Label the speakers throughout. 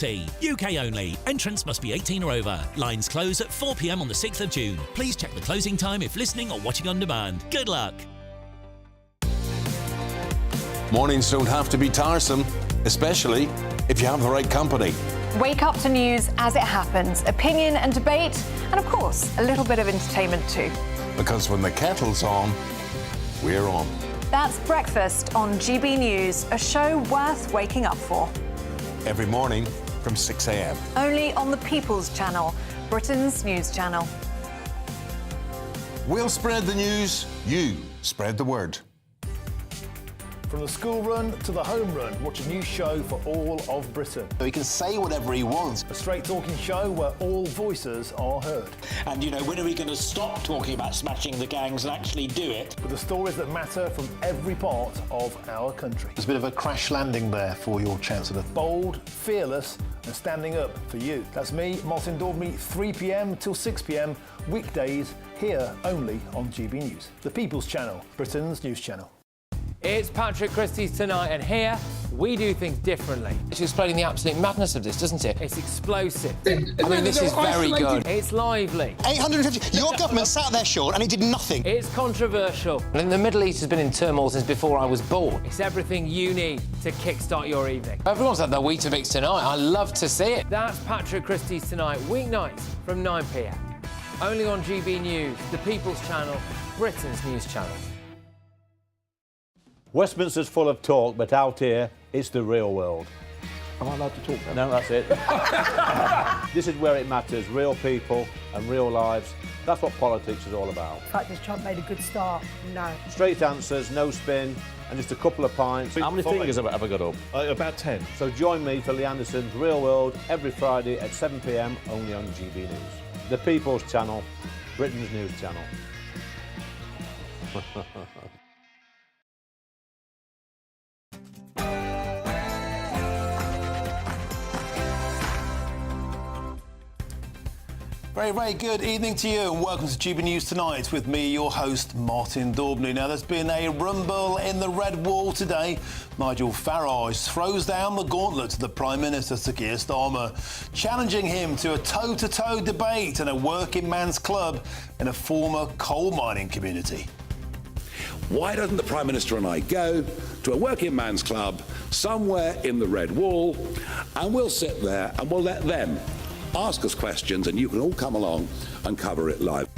Speaker 1: UK only. Entrance must be 18 or over. Lines close at 4 p.m. on the 6th of June. Please check the closing time if listening or watching on demand. Good luck.
Speaker 2: Mornings don't have to be tiresome, especially if you have the right company.
Speaker 3: Wake up to news as it happens, opinion and debate, and of course, a little bit of entertainment too.
Speaker 2: Because when the kettle's on, we're on.
Speaker 3: That's Breakfast on GB News, a show worth waking up for.
Speaker 2: Every morning from 6 a.m.
Speaker 3: Only on the People's Channel, Britain's news channel.
Speaker 2: We'll spread the news, you spread the word.
Speaker 4: From the school run to the home run, watch a new show for all of Britain.
Speaker 5: So he can say whatever he wants.
Speaker 4: A straight-talking show where all voices are heard.
Speaker 6: And, you know, when are we going to stop talking about smashing the gangs and actually do it?
Speaker 4: With the stories that matter from every part of our country.
Speaker 5: There's a bit of a crash landing there for your Chancellor.
Speaker 4: Bold, fearless and standing up for you. That's me, Martin Daubney, 3 p.m. till 6 p.m, weekdays, here only on GB News. The People's Channel, Britain's news channel.
Speaker 7: It's Patrick Christie's Tonight, and here we do things differently. It's explaining the absolute madness of this, doesn't it? It's explosive. I mean, this is very good. It's lively.
Speaker 5: 850. Your government sat there, Sean, and it did nothing.
Speaker 7: It's controversial. And the Middle East has been in turmoil since before I was born. It's everything you need to kickstart your evening. Everyone's had their Weetabix tonight. I love to see it. That's Patrick Christie's Tonight, weeknights from 9 p.m. Only on GB News, the People's Channel, Britain's news channel.
Speaker 8: Westminster's full of talk, but out here, it's the real world.
Speaker 9: Am I allowed to talk now?
Speaker 8: No, that's it. This is where it matters, real people and real lives. That's what politics is all about.
Speaker 10: In fact, has Trump made a good start? No.
Speaker 8: Straight answers, no spin, and just a couple of pints.
Speaker 9: How many fingers have I ever got up?
Speaker 8: About 10. So join me for Lee Anderson's Real World every Friday at 7 p.m, only on GB News. The People's Channel, Britain's news channel.
Speaker 5: Very, very good evening to you and welcome to GB News Tonight with me, your host, Martin Daubney. Now, there's been a rumble in the Red Wall today. Nigel Farage throws down the gauntlet to the Prime Minister, Sir Keir Starmer, challenging him to a toe-to-toe debate in a working man's club in a former coal mining community.
Speaker 11: Why doesn't the Prime Minister and I go to a working man's club somewhere in the Red Wall and we'll sit there and we'll let them ask us questions and you can all come along and cover it live.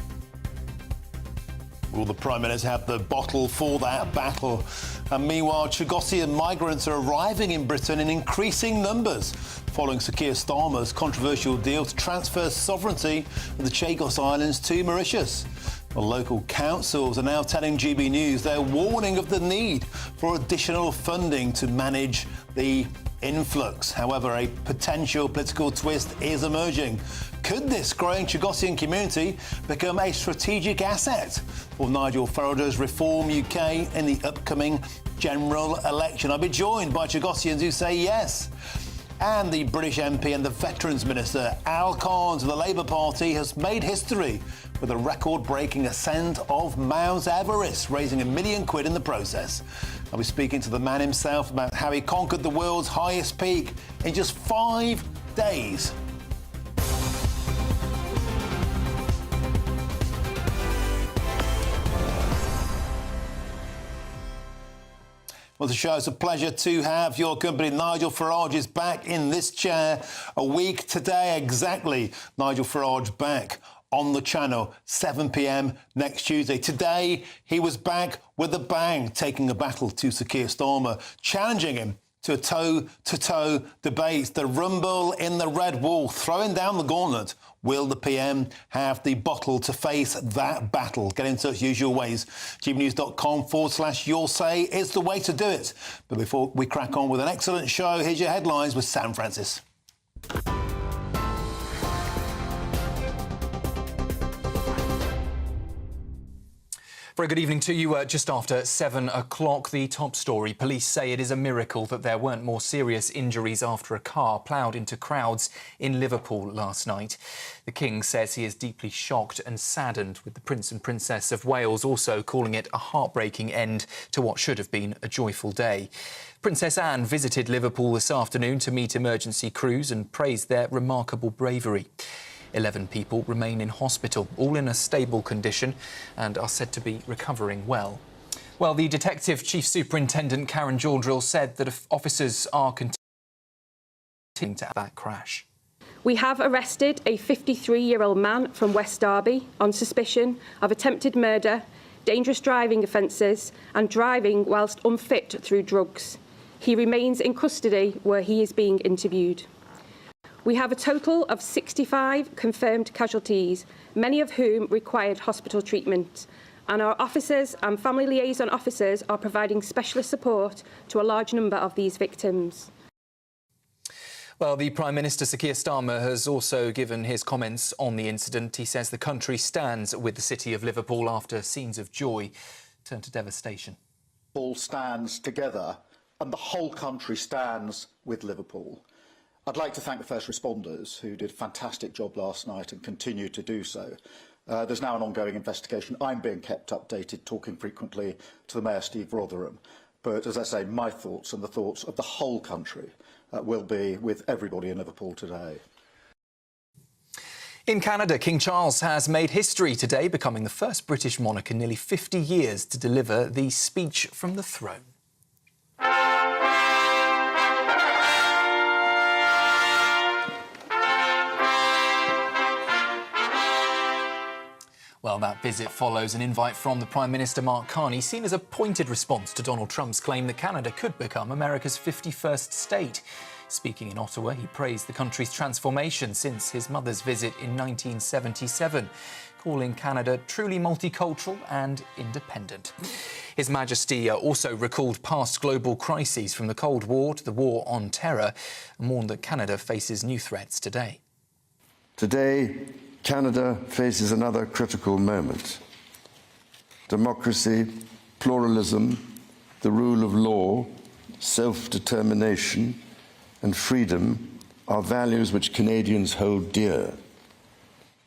Speaker 5: Will the Prime Minister have the bottle for that battle? And meanwhile, Chagossian migrants are arriving in Britain in increasing numbers following Sir Keir Starmer's controversial deal to transfer sovereignty of the Chagos Islands to Mauritius. Well, local councils are now telling GB News they're warning of the need for additional funding to manage the influx. However, a potential political twist is emerging. Could this growing Chagossian community become a strategic asset for Nigel Farage's Reform UK in the upcoming general election? I'll be joined by Chagossians who say yes. And the British MP and the Veterans Minister, Al Carnes of the Labour Party, has made history with a record-breaking ascent of Mount Everest, raising £1 million in the process. I'll be speaking to the man himself about how he conquered the world's highest peak in just 5 days. Well, the show is a pleasure to have your company. Nigel Farage is back in this chair a week today exactly. Nigel Farage back on the channel, 7 p.m. next Tuesday. Today, he was back with a bang, taking a battle to Sir Keir Starmer, challenging him to a toe-to-toe debate. The rumble in the Red Wall, throwing down the gauntlet. Will the PM have the bottle to face that battle? Get in touch, usual ways. gbnews.com/your say is the way to do it. But before we crack on with an excellent show, here's your headlines with Sam Francis.
Speaker 12: Very good evening to you. Just after 7 o'clock, the top story. Police say it is a miracle that there weren't more serious injuries after a car ploughed into crowds in Liverpool last night. The King says he is deeply shocked and saddened, with the Prince and Princess of Wales also calling it a heartbreaking end to what should have been a joyful day. Princess Anne visited Liverpool this afternoon to meet emergency crews and praised their remarkable bravery. 11 people remain in hospital, all in a stable condition and are said to be recovering well. Well, the Detective Chief Superintendent Karen Jaldrill said that officers are continuing to that crash.
Speaker 13: We have arrested a 53-year-old man from West Derby on suspicion of attempted murder, dangerous driving offences and driving whilst unfit through drugs. He remains in custody where he is being interviewed. We have a total of 65 confirmed casualties, many of whom required hospital treatment, and our officers and family liaison officers are providing specialist support to a large number of these victims.
Speaker 12: Well, the Prime Minister, Sir Keir Starmer, has also given his comments on the incident. He says the country stands with the city of Liverpool after scenes of joy turned to devastation.
Speaker 14: All stands together and the whole country stands with Liverpool. I'd like to thank the first responders who did a fantastic job last night and continue to do so. There's now an ongoing investigation. I'm being kept updated, talking frequently to the Mayor, Steve Rotherham. But as I say, my thoughts and the thoughts of the whole country will be with everybody in Liverpool today.
Speaker 12: In Canada, King Charles has made history today, becoming the first British monarch in nearly 50 years to deliver the speech from the throne. Well, that visit follows an invite from the Prime Minister Mark Carney, seen as a pointed response to Donald Trump's claim that Canada could become America's 51st state. Speaking in Ottawa, he praised the country's transformation since his mother's visit in 1977, calling Canada truly multicultural and independent. His Majesty also recalled past global crises from the Cold War to the War on Terror and warned that Canada faces new threats today.
Speaker 15: Today, Canada faces another critical moment. Democracy, pluralism, the rule of law, self-determination and freedom are values which Canadians hold dear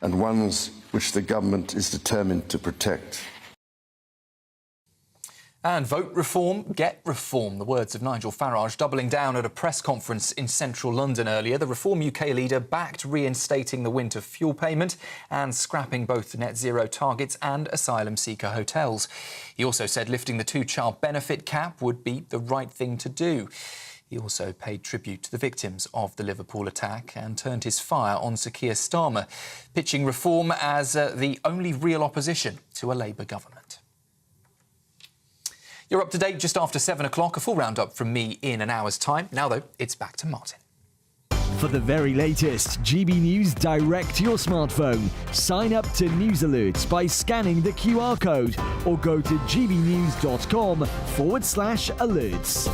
Speaker 15: and ones which the government is determined to protect.
Speaker 12: And vote reform, get reform. The words of Nigel Farage doubling down at a press conference in central London earlier. The Reform UK leader backed reinstating the winter fuel payment and scrapping both the net zero targets and asylum seeker hotels. He also said lifting the two-child benefit cap would be the right thing to do. He also paid tribute to the victims of the Liverpool attack and turned his fire on Sir Keir Starmer, pitching reform as the only real opposition to a Labour government. You're up to date just after 7 o'clock. A full roundup from me in an hour's time. Now, though, it's back to Martin.
Speaker 16: For the very latest GB News direct to your smartphone, sign up to News Alerts by scanning the QR code or go to gbnews.com/alerts.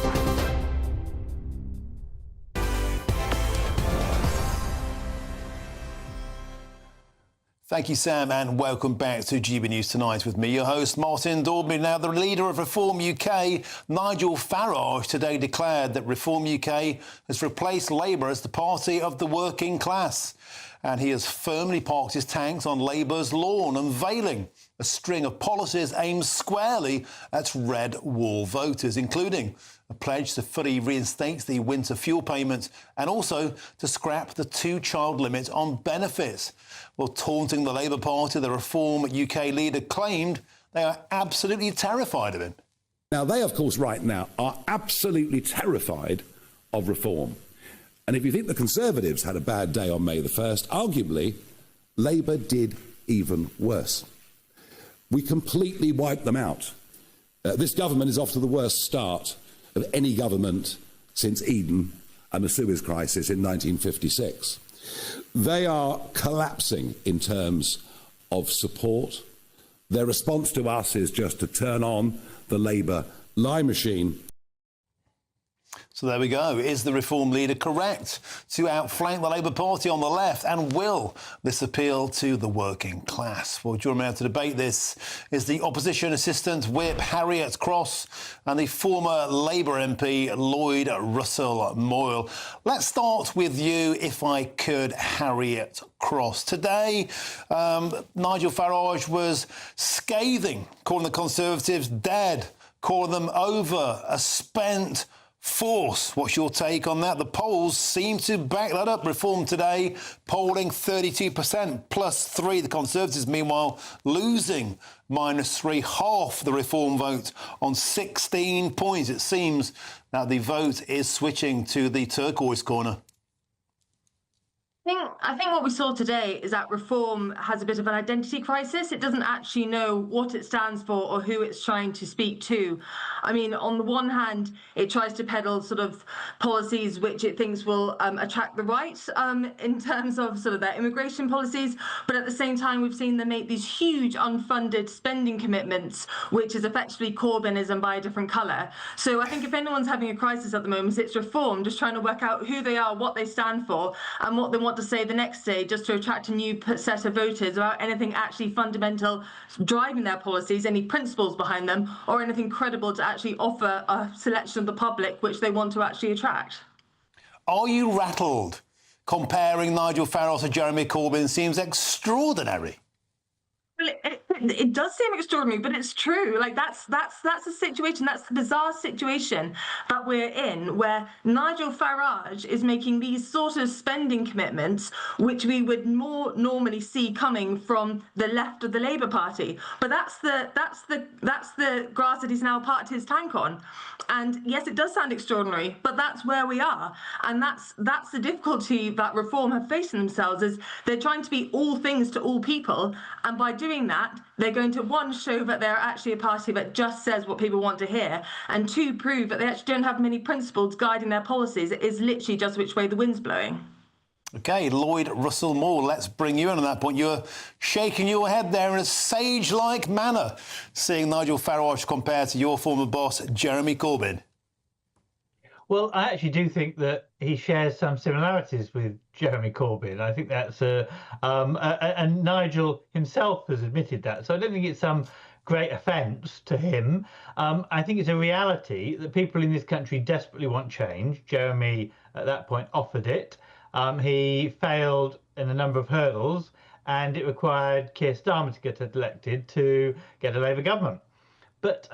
Speaker 5: Thank you, Sam, and welcome back to GB News Tonight with me, your host, Martin Daubney. Now, the leader of Reform UK, Nigel Farage, today declared that Reform UK has replaced Labour as the party of the working class. And he has firmly parked his tanks on Labour's lawn, unveiling a string of policies aimed squarely at red wall voters, including a pledge to fully reinstate the winter fuel payments and also to scrap the two-child limit on benefits. Well, taunting the Labour Party, the Reform UK leader claimed they are absolutely terrified of him.
Speaker 11: Now, they, of course, right now are absolutely terrified of reform. And if you think the Conservatives had a bad day on May the 1st, arguably, Labour did even worse. We completely wiped them out. This government is off to the worst start of any government since Eden and the Suez Crisis in 1956. They are collapsing in terms of support. Their response to us is just to turn on the Labour lie machine.
Speaker 5: So there we go. Is the Reform leader correct to outflank the Labour Party on the left? And will this appeal to the working class? Well, joining me now to debate this is the Opposition Assistant Whip Harriet Cross and the former Labour MP Lloyd Russell Moyle. Let's start with you, if I could, Harriet Cross. Today, Nigel Farage was scathing, calling the Conservatives dead, calling them over, a spent force. What's your take on that? The polls seem to back that up. Reform today polling 32%, +3. The Conservatives, meanwhile, losing -3, half the Reform vote on 16 points. It seems that the vote is switching to the turquoise corner.
Speaker 17: I think what we saw today is that Reform has a bit of an identity crisis. It doesn't actually know what it stands for or who it's trying to speak to. I mean, on the one hand, it tries to peddle sort of policies which it thinks will attract the right in terms of sort of their immigration policies. But at the same time, we've seen them make these huge unfunded spending commitments, which is effectively Corbynism by a different colour. So I think if anyone's having a crisis at the moment, it's Reform, just trying to work out who they are, what they stand for, and what they want to say the next day, just to attract a new set of voters without anything actually fundamental driving their policies, any principles behind them, or anything credible to actually offer a selection of the public which they want to actually attract.
Speaker 5: Are you rattled? Comparing Nigel Farage to Jeremy Corbyn seems extraordinary.
Speaker 17: Well, it does seem extraordinary, but it's true. Like that's a situation, that's the bizarre situation that we're in, where Nigel Farage is making these sort of spending commitments, which we would more normally see coming from the left of the Labour Party. But that's the grass that he's now parked his tank on. And yes, it does sound extraordinary, but that's where we are. And that's the difficulty that Reform have faced in themselves, is they're trying to be all things to all people. And by doing that, they're going to, one, show that they're actually a party that just says what people want to hear, and two, prove that they actually don't have many principles guiding their policies. It is literally just which way the wind's blowing.
Speaker 5: OK, Lloyd Russell Moore, let's bring you in on that point. You're shaking your head there in a sage-like manner, seeing Nigel Farage compared to your former boss, Jeremy Corbyn.
Speaker 18: Well, I actually do think that he shares some similarities with Jeremy Corbyn. I think that's and Nigel himself has admitted that. So I don't think it's some great offence to him. I think it's a reality that people in this country desperately want change. Jeremy, at that point, offered it. He failed in a number of hurdles, and it required Keir Starmer to get elected to get a Labour government. But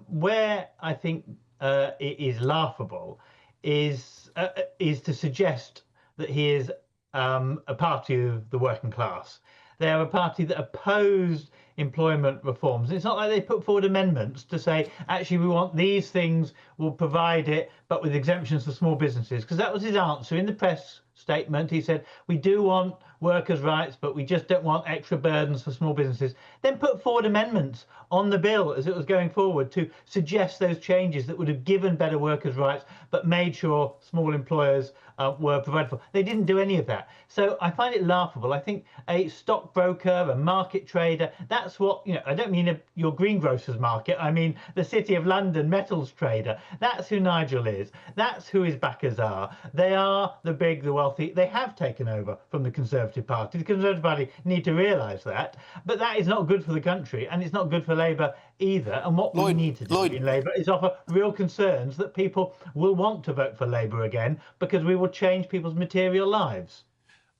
Speaker 18: where I think it is laughable is to suggest that he is a party of the working class. They are a party that opposed employment reforms. It's not like they put forward amendments to say, actually, we want these things, we'll provide it, but with exemptions for small businesses, because that was his answer in the press statement. He said, we do want workers' rights, but we just don't want extra burdens for small businesses. Then put forward amendments on the bill as it was going forward to suggest those changes that would have given better workers' rights, but made sure small employers were provided for. They didn't do any of that. So I find it laughable. I think a stockbroker, a market trader, that's what, you know, I don't mean your greengrocer's market, I mean the City of London metals trader. That's who Nigel is. That's who his backers are. They are the big, the wealthy. They have taken over from the Conservative Party. The Conservative Party need to realise that. But that is not good for the country, and it's not good for Labour either. And what we need to do in Labour is offer real concerns that people will want to vote for Labour again, because we will change people's material lives.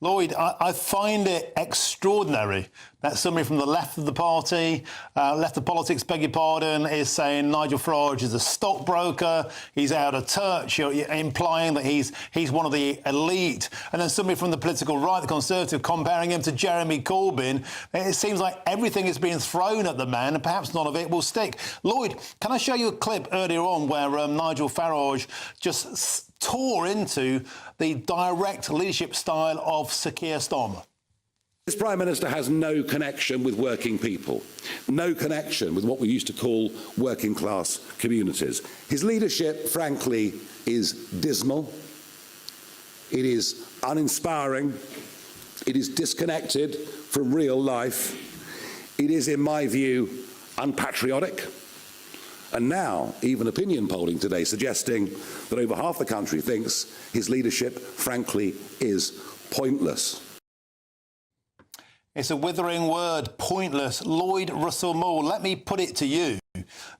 Speaker 5: Lloyd, I find it extraordinary that somebody from the left of the party, left of politics, beg your pardon, is saying Nigel Farage is a stockbroker, he's out of touch, you're implying that he's one of the elite. And then somebody from the political right, the Conservative, comparing him to Jeremy Corbyn. It seems like everything is being thrown at the man, and perhaps none of it will stick. Lloyd, can I show you a clip earlier on where Nigel Farage just tore into the direct leadership style of Sir Keir Starmer?
Speaker 11: This Prime Minister has no connection with working people, no connection with what we used to call working class communities. His leadership, frankly, is dismal. It is uninspiring. It is disconnected from real life. It is, in my view, unpatriotic. And now, even opinion polling today suggesting that over half the country thinks his leadership, frankly, is pointless.
Speaker 5: It's a withering word, pointless. Lloyd Russell Moore, let me put it to you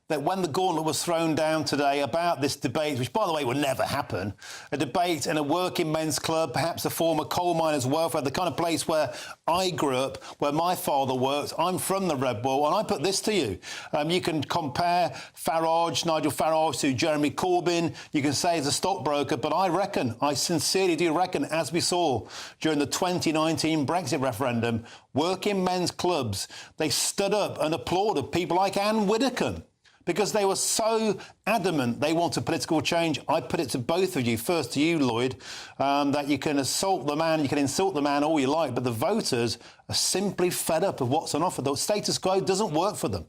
Speaker 5: that when the gauntlet was thrown down today about this debate, which, by the way, will never happen, a debate in a working men's club, perhaps a former coal miners' welfare, the kind of place where I grew up, where my father worked. I'm from the Red Wall, and I put this to you. You can compare Nigel Farage to Jeremy Corbyn. You can say he's a stockbroker, but I sincerely do reckon, as we saw during the 2019 Brexit referendum, working men's clubs, they stood up and applauded people like Anne Widdecombe because they were so adamant they wanted political change. I put it to both of you, first to you, Lloyd, that you can assault the man, you can insult the man all you like, but the voters are simply fed up of what's on offer. The status quo doesn't work for them.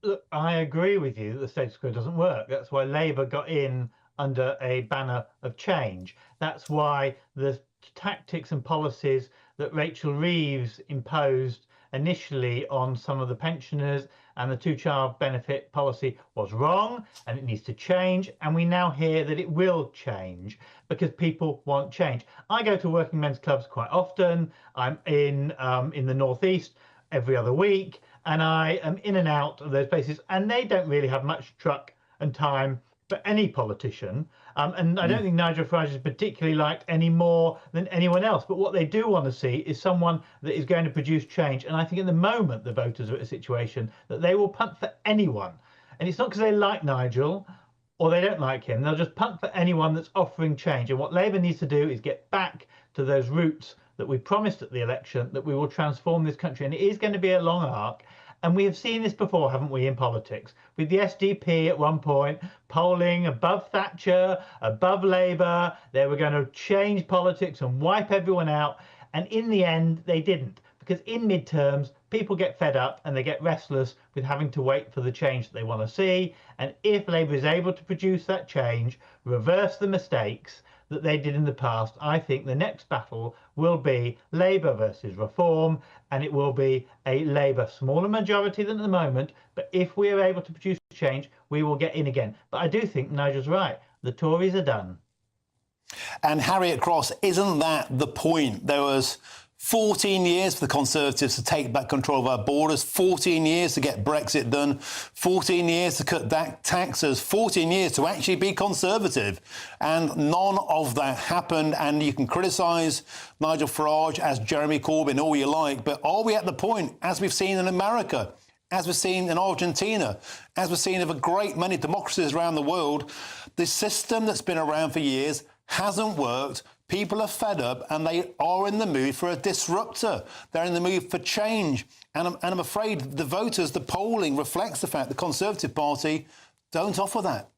Speaker 18: Look, I agree with you that the status quo doesn't work. That's why Labour got in under a banner of change. That's why the tactics and policies that Rachel Reeves imposed initially on some of the pensioners and the two-child benefit policy was wrong, and it needs to change. And we now hear that it will change because people want change. I go to working men's clubs quite often. I'm in the northeast every other week, and I am in and out of those places, and they don't really have much truck and time for any politician. And I don't think Nigel Farage is particularly liked any more than anyone else. But what they do want to see is someone that is going to produce change. And I think at the moment, the voters are at a situation that they will punt for anyone. And it's not because they like Nigel or they don't like him. They'll just punt for anyone that's offering change. And what Labour needs to do is get back to those roots that we promised at the election, that we will transform this country. And it is going to be a long arc. And we have seen this before, haven't we, in politics? With the SDP at one point, polling above Thatcher, above Labour. They were going to change politics and wipe everyone out. And in the end, they didn't. Because in midterms, people get fed up and they get restless with having to wait for the change that they want to see. And if Labour is able to produce that change, reverse the mistakes that they did in the past, I think the next battle will be Labour versus Reform, and it will be a Labour smaller majority than at the moment. But if we are able to produce change, we will get in again. But I do think Nigel's right. The Tories are done.
Speaker 5: And Harriet Cross, isn't that the point? There was 14 years for the Conservatives to take back control of our borders, 14 years to get Brexit done, 14 years to cut back taxes, 14 years to actually be Conservative. And none of that happened. And you can criticise Nigel Farage as Jeremy Corbyn all you like, but are we at the point, as we've seen in America, as we've seen in Argentina, as we've seen of a great many democracies around the world, the system that's been around for years hasn't worked. People are fed up and they are in the mood for a disruptor. They're in the mood for change. And I'm afraid the voters, the polling reflects the fact the Conservative Party don't offer that.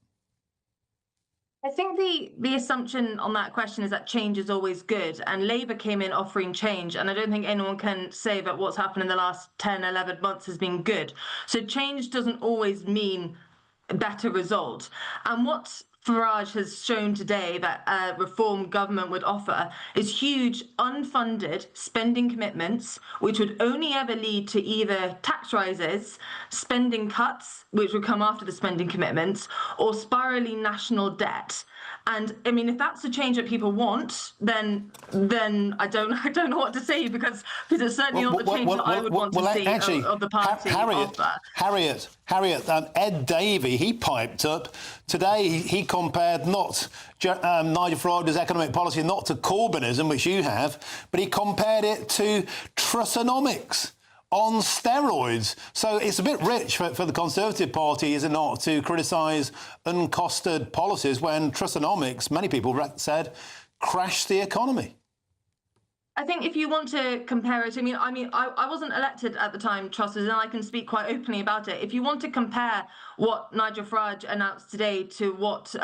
Speaker 17: I think the assumption on that question is that change is always good, and Labour came in offering change, and I don't think anyone can say that what's happened in the last 10, 11 months has been good. So change doesn't always mean a better result. And what Farage has shown today that a reform government would offer is huge unfunded spending commitments, which would only ever lead to either tax rises, spending cuts, which would come after the spending commitments, or spiralling national debt. And I mean, if that's the change that people want, then I don't know what to say, because it's certainly not the change that I would want to see actually, of the party offer.
Speaker 5: Harriet, Ed Davey, he piped up today. He compared not Nigel Farage's economic policy not to Corbynism, which you have, but he compared it to Trussonomics on steroids. So it's a bit rich for the Conservative Party, is it not, to criticise uncosted policies when Trussonomics, many people said, crashed the economy.
Speaker 17: I think if you want to compare it, I wasn't elected at the time, Trussers, and I can speak quite openly about it. If you want to compare what Nigel Farage announced today to what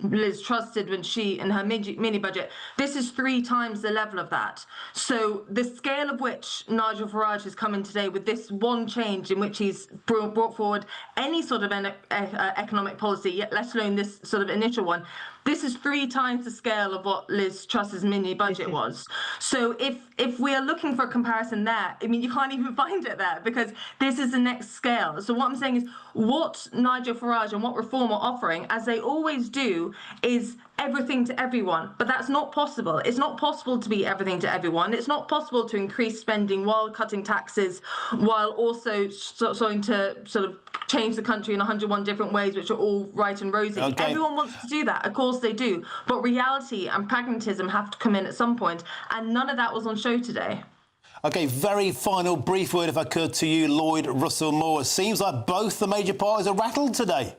Speaker 17: Liz Truss did when she, in her mini budget, this is 3 times the level of that. So the scale of which Nigel Farage has come in today with this one change in which he's brought forward any sort of economic policy, let alone this sort of initial one, This is 3 times the scale of what Liz Truss's mini budget was. So if we are looking for a comparison there, I mean, you can't even find it there because this is the next scale. So what I'm saying is what Nigel Farage and what Reform are offering, as they always do, is everything to everyone. But that's not possible. It's not possible to be everything to everyone. It's not possible to increase spending while cutting taxes, while also starting to sort of change the country in 101 different ways, which are all right and rosy.
Speaker 5: Okay.
Speaker 17: Everyone wants to do that. Of course they do. But reality and pragmatism have to come in at some point, and none of that was on show today.
Speaker 5: OK, very final brief word, if I could, to you, Lloyd Russell Moore. It seems like both the major parties are rattled today.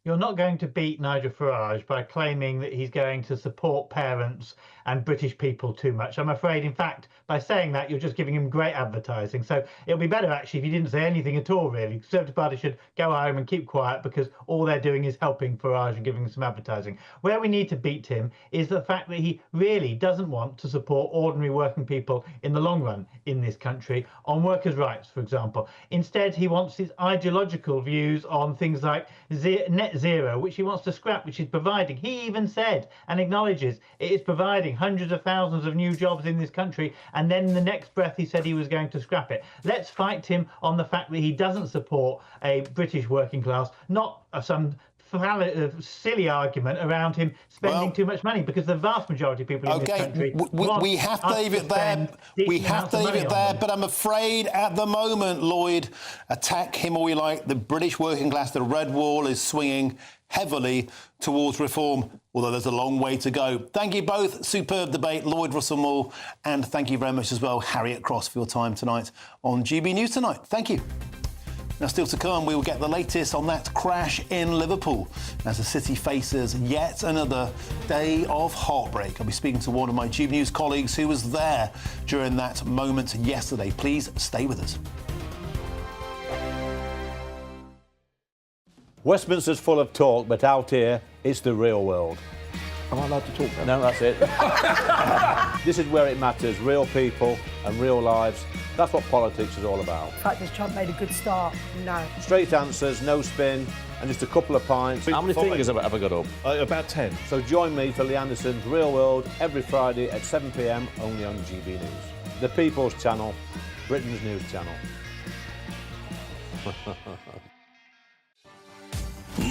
Speaker 18: You're not going to beat Nigel Farage by claiming that he's going to support parents and British people too much. I'm afraid, in fact, by saying that, you're just giving him great advertising. So it'll be better, actually, if you didn't say anything at all, really. The Conservative Party should go home and keep quiet because all they're doing is helping Farage and giving him some advertising. Where we need to beat him is the fact that he really doesn't want to support ordinary working people in the long run in this country on workers' rights, for example. Instead, he wants his ideological views on things like net zero, which he wants to scrap, which is providing. He even said and acknowledges it is providing hundreds of thousands of new jobs in this country, and then in the next breath he said he was going to scrap it. Let's fight him on the fact that he doesn't support a British working class, not some silly argument around him spending too much money, because the vast majority of people in this country
Speaker 5: we have to leave it there. We have to leave it there, but I'm afraid at the moment, Lloyd, attack him all you like, the British working class, the red wall is swinging heavily towards reform, although there's a long way to go. Thank you both. Superb debate, Lloyd Russell Moore, and thank you very much as well, Harriet Cross, for your time tonight on GB News Tonight. Thank you. Now, still to come, we will get the latest on that crash in Liverpool as the city faces yet another day of heartbreak. I'll be speaking to one of my GB News colleagues who was there during that moment yesterday. Please stay with us.
Speaker 8: Westminster's full of talk, but out here, it's the real world.
Speaker 9: Am I allowed to talk now?
Speaker 8: No, that's it. This is where it matters, real people and real lives. That's what politics is all about.
Speaker 10: The fact that Trump made a good start, no.
Speaker 8: Straight answers, no spin, and just a couple of pints.
Speaker 9: How many fingers have I got up?
Speaker 8: About 10. So join me for Lee Anderson's Real World every Friday at 7 p.m, only on GB News. The People's Channel, Britain's news channel.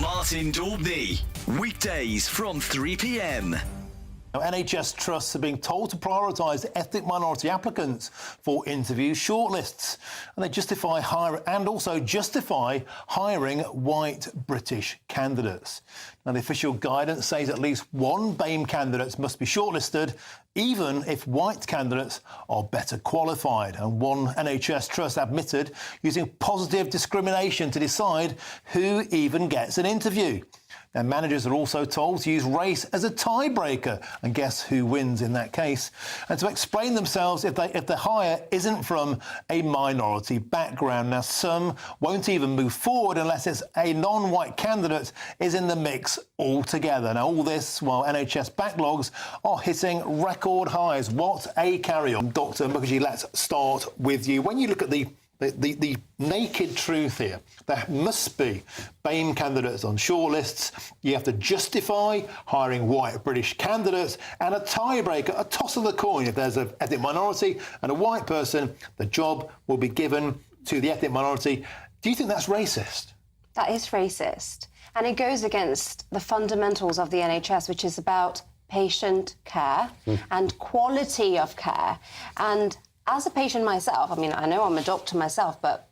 Speaker 19: Martin Daubney, weekdays from 3 p.m.
Speaker 5: Now, NHS trusts are being told to prioritise ethnic minority applicants for interview shortlists, and they justify hiring white British candidates. Now, the official guidance says at least one BAME candidate must be shortlisted, even if white candidates are better qualified. And one NHS trust admitted using positive discrimination to decide who even gets an interview. Now, managers are also told to use race as a tiebreaker, and guess who wins in that case? And to explain themselves if the hire isn't from a minority background. Now, some won't even move forward unless it's a non-white candidate is in the mix altogether. Now, all this while NHS backlogs are hitting record highs. What a carry-on. Dr. Mukherjee, let's start with you. When you look at the naked truth here, there must be BAME candidates on shortlists. You have to justify hiring white British candidates, and a tiebreaker, a toss of the coin. If there's an ethnic minority and a white person, the job will be given to the ethnic minority. Do you think that's racist?
Speaker 20: That is racist. And it goes against the fundamentals of the NHS, which is about patient care and quality of care. And as a patient myself, I mean, I know I'm a doctor myself, but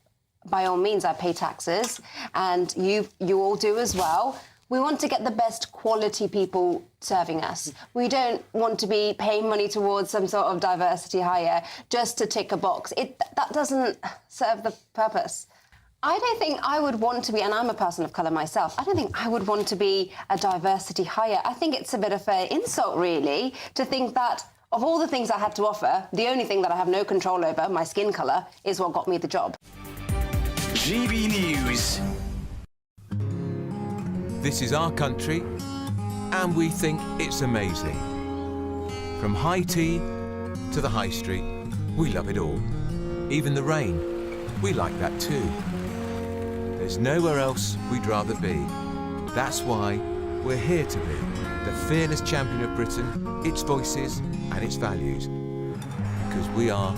Speaker 20: by all means, I pay taxes, and you all do as well. We want to get the best quality people serving us. We don't want to be paying money towards some sort of diversity hire just to tick a box. That doesn't serve the purpose. I don't think I would want to be, and I'm a person of colour myself, I don't think I would want to be a diversity hire. I think it's a bit of an insult, really, to think that of all the things I had to offer, the only thing that I have no control over, my skin colour, is what got me the job.
Speaker 19: GB News.
Speaker 21: This is our country, and we think it's amazing. From high tea to the high street, we love it all. Even the rain, we like that too. There's nowhere else we'd rather be. That's why We're here to be the fearless champion of Britain, its voices and its values. Because we are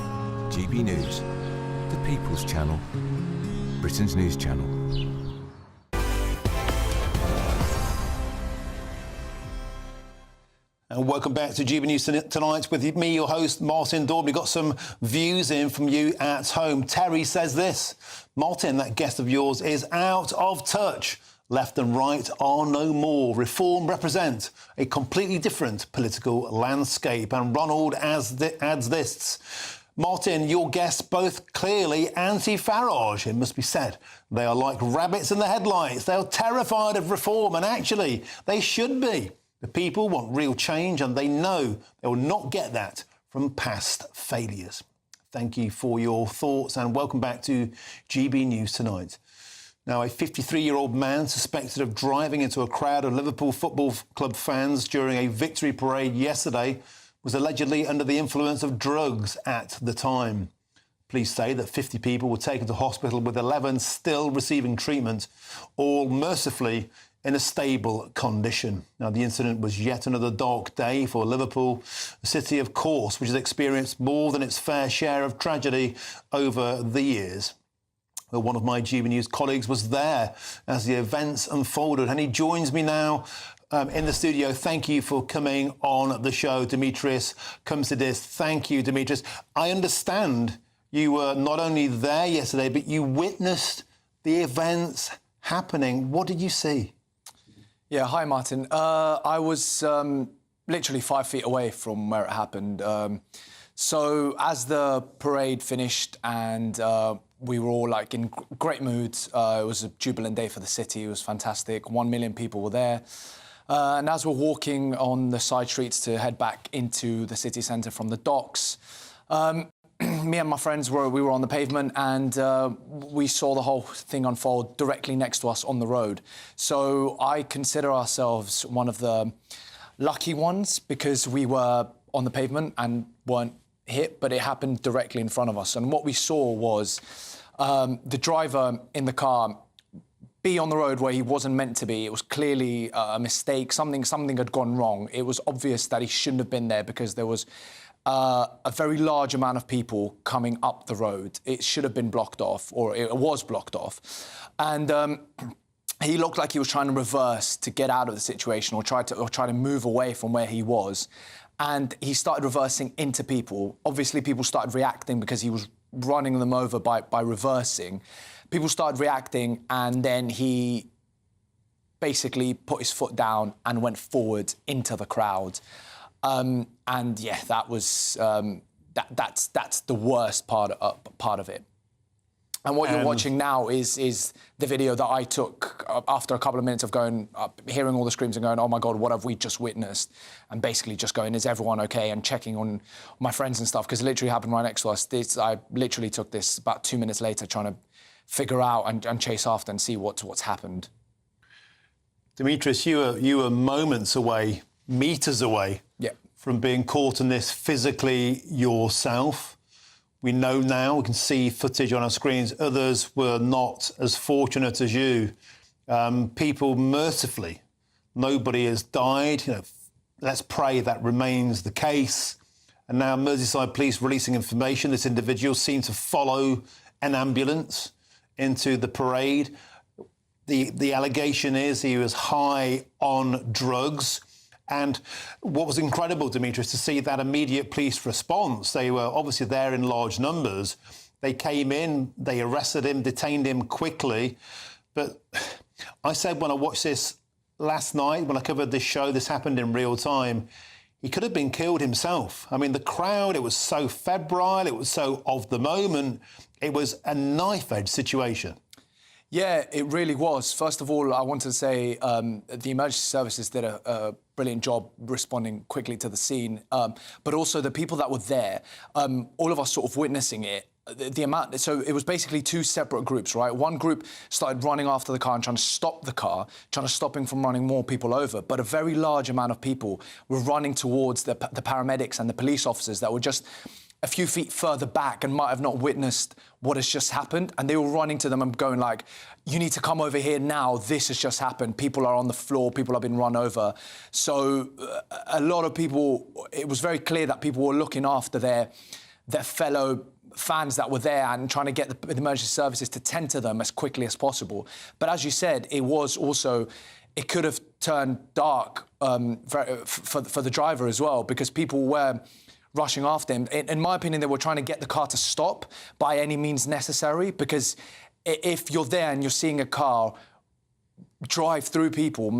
Speaker 21: GB News, the People's Channel, Britain's news channel.
Speaker 5: And welcome back to GB News Tonight with me, your host, Martin Daubney. We've got some views in from you at home. Terry says this: Martin, that guest of yours is out of touch. Left and right are no more. Reform represent a completely different political landscape. And Ronald adds this: Martin, your guests both clearly anti-Farage. It must be said, they are like rabbits in the headlights. They are terrified of reform, and actually, they should be. The people want real change, and they know they will not get that from past failures. Thank you for your thoughts, and welcome back to GB News Tonight. Now, a 53-year-old man suspected of driving into a crowd of Liverpool Football Club fans during a victory parade yesterday was allegedly under the influence of drugs at the time. Police say that 50 people were taken to hospital, with 11 still receiving treatment, all mercifully in a stable condition. Now, the incident was yet another dark day for Liverpool, a city, of course, which has experienced more than its fair share of tragedy over the years. Well, one of my GB News colleagues was there as the events unfolded, and he joins me now in the studio. Thank you for coming on the show, Dimitris Kumsidis. Thank you, Dimitris. I understand you were not only there yesterday, but you witnessed the events happening. What did you see?
Speaker 1: Yeah, hi, Martin. I was literally 5 feet away from where it happened. So as the parade finished and we were all like in great mood, it was a jubilant day for the city. It was fantastic. 1 million people were there. And as we're walking on the side streets to head back into the city centre from the docks, me and my friends we were on the pavement, and we saw the whole thing unfold directly next to us on the road. So I consider ourselves one of the lucky ones, because we were on the pavement and weren't hit, but it happened directly in front of us. And what we saw was the driver in the car be on the road where he wasn't meant to be. It was clearly a mistake. Something had gone wrong. It was obvious that he shouldn't have been there, because there was a very large amount of people coming up the road. It should have been blocked off, or it was blocked off. And he looked like he was trying to reverse to get out of the situation, or try to move away from where he was. And he started reversing into people. Obviously, people started reacting because he was running them over by reversing. People started reacting, and then he basically put his foot down and went forward into the crowd. And yeah, that was that's the worst part of it. And what you're watching now is the video that I took after a couple of minutes of hearing all the screams and going, oh my God, what have we just witnessed? And basically just going, is everyone okay? And checking on my friends and stuff, because it literally happened right next to us. I literally took this about 2 minutes later, trying to figure out and chase after and see what's happened.
Speaker 5: Dimitris, you were moments away, metres away, from being caught in this physically yourself. We know now, we can see footage on our screens, others were not as fortunate as you. People mercifully, nobody has died. Let's pray that remains the case. And now Merseyside Police releasing information. This individual seemed to follow an ambulance into the parade. The allegation is he was high on drugs. And what was incredible, Dimitris, to see that immediate police response. They were obviously there in large numbers. They came in, they arrested him, detained him quickly. But I said when I watched this last night, when I covered this show, this happened in real time, he could have been killed himself. I mean, the crowd, it was so febrile, it was so of the moment. It was a knife-edge situation.
Speaker 1: Yeah, it really was. First of all, I want to say the emergency services did a brilliant job responding quickly to the scene, but also the people that were there, all of us sort of witnessing it, the amount. So it was basically two separate groups, right? One group started running after the car and trying to stop the car, trying to stop him from running more people over. But a very large amount of people were running towards the paramedics and the police officers that were just a few feet further back and might have not witnessed what has just happened, and they were running to them and going like, you need to come over here now, this has just happened, people are on the floor, people have been run over. So a lot of people, it was very clear that people were looking after their fellow fans that were there and trying to get the emergency services to tend to them as quickly as possible. But as you said, it was also, it could have turned dark for the driver as well, because people were rushing after him. In my opinion, they were trying to get the car to stop by any means necessary, because if you're there and you're seeing a car drive through people,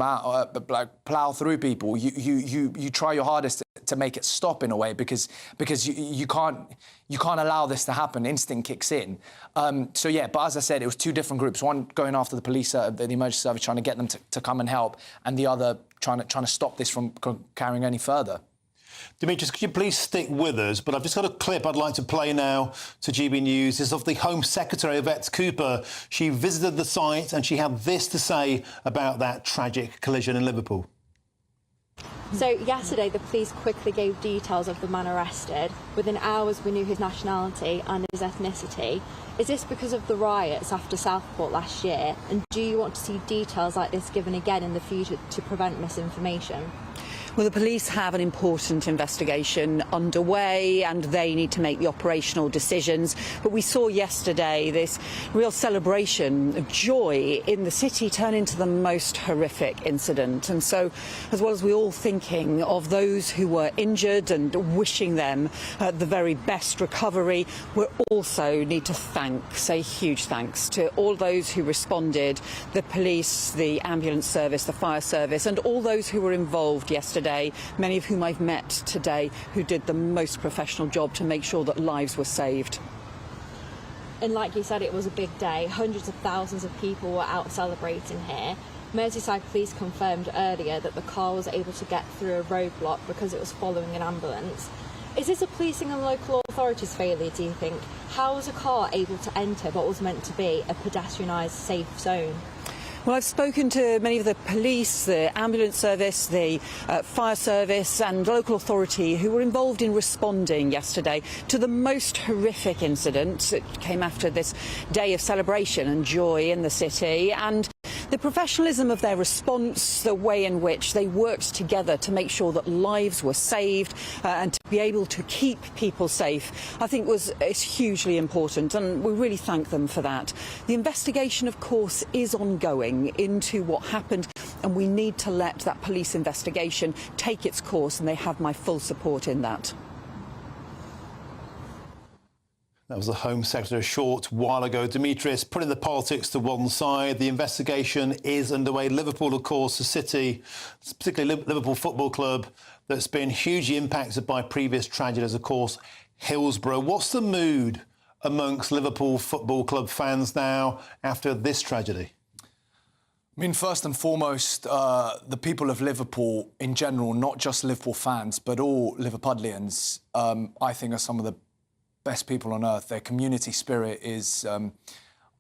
Speaker 1: plough through people, you try your hardest to make it stop in a way, because you can't allow this to happen. Instinct kicks in. So yeah, but as I said, it was two different groups. One going after the police, the emergency service, trying to get them to come and help, and the other trying to stop this from carrying any further.
Speaker 5: Demetrius, could you please stick with us? But I've just got a clip I'd like to play now to GB News. This is of the Home Secretary, Yvette Cooper. She visited the site and she had this to say about that tragic collision in Liverpool.
Speaker 3: So yesterday, the police quickly gave details of the man arrested. Within hours, we knew his nationality and his ethnicity. Is this because of the riots after Southport last year? And do you want to see details like this given again in the future to prevent misinformation?
Speaker 22: Well, the police have an important investigation underway and they need to make the operational decisions. But we saw yesterday this real celebration of joy in the city turn into the most horrific incident. And so, as well as we all thinking of those who were injured and wishing them the very best recovery, we also need to say huge thanks to all those who responded, the police, the ambulance service, the fire service, and all those who were involved yesterday, many of whom I've met today, who did the most professional job to make sure that lives were saved.
Speaker 3: And like you said, it was a big day. Hundreds of thousands of people were out celebrating here. Merseyside Police confirmed earlier that the car was able to get through a roadblock because it was following an ambulance. Is this a policing and local authorities' failure, do you think? How was a car able to enter what was meant to be a pedestrianised safe zone?
Speaker 22: Well, I've spoken to many of the police, the ambulance service, the fire service and local authority who were involved in responding yesterday to the most horrific incident that came after this day of celebration and joy in the city, and the professionalism of their response, the way in which they worked together to make sure that lives were saved and to be able to keep people safe, I think is hugely important, and we really thank them for that. The investigation, of course, is ongoing into what happened, and we need to let that police investigation take its course, and they have my full support in that.
Speaker 5: That was the Home Secretary a short while ago. Demetrius, putting the politics to one side, the investigation is underway. Liverpool, of course, a city, particularly Liverpool Football Club, that's been hugely impacted by previous tragedies, of course, Hillsborough. What's the mood amongst Liverpool Football Club fans now after this tragedy?
Speaker 1: I mean, first and foremost, the people of Liverpool in general, not just Liverpool fans, but all Liverpudlians, I think are some of the best people on earth. Their community spirit is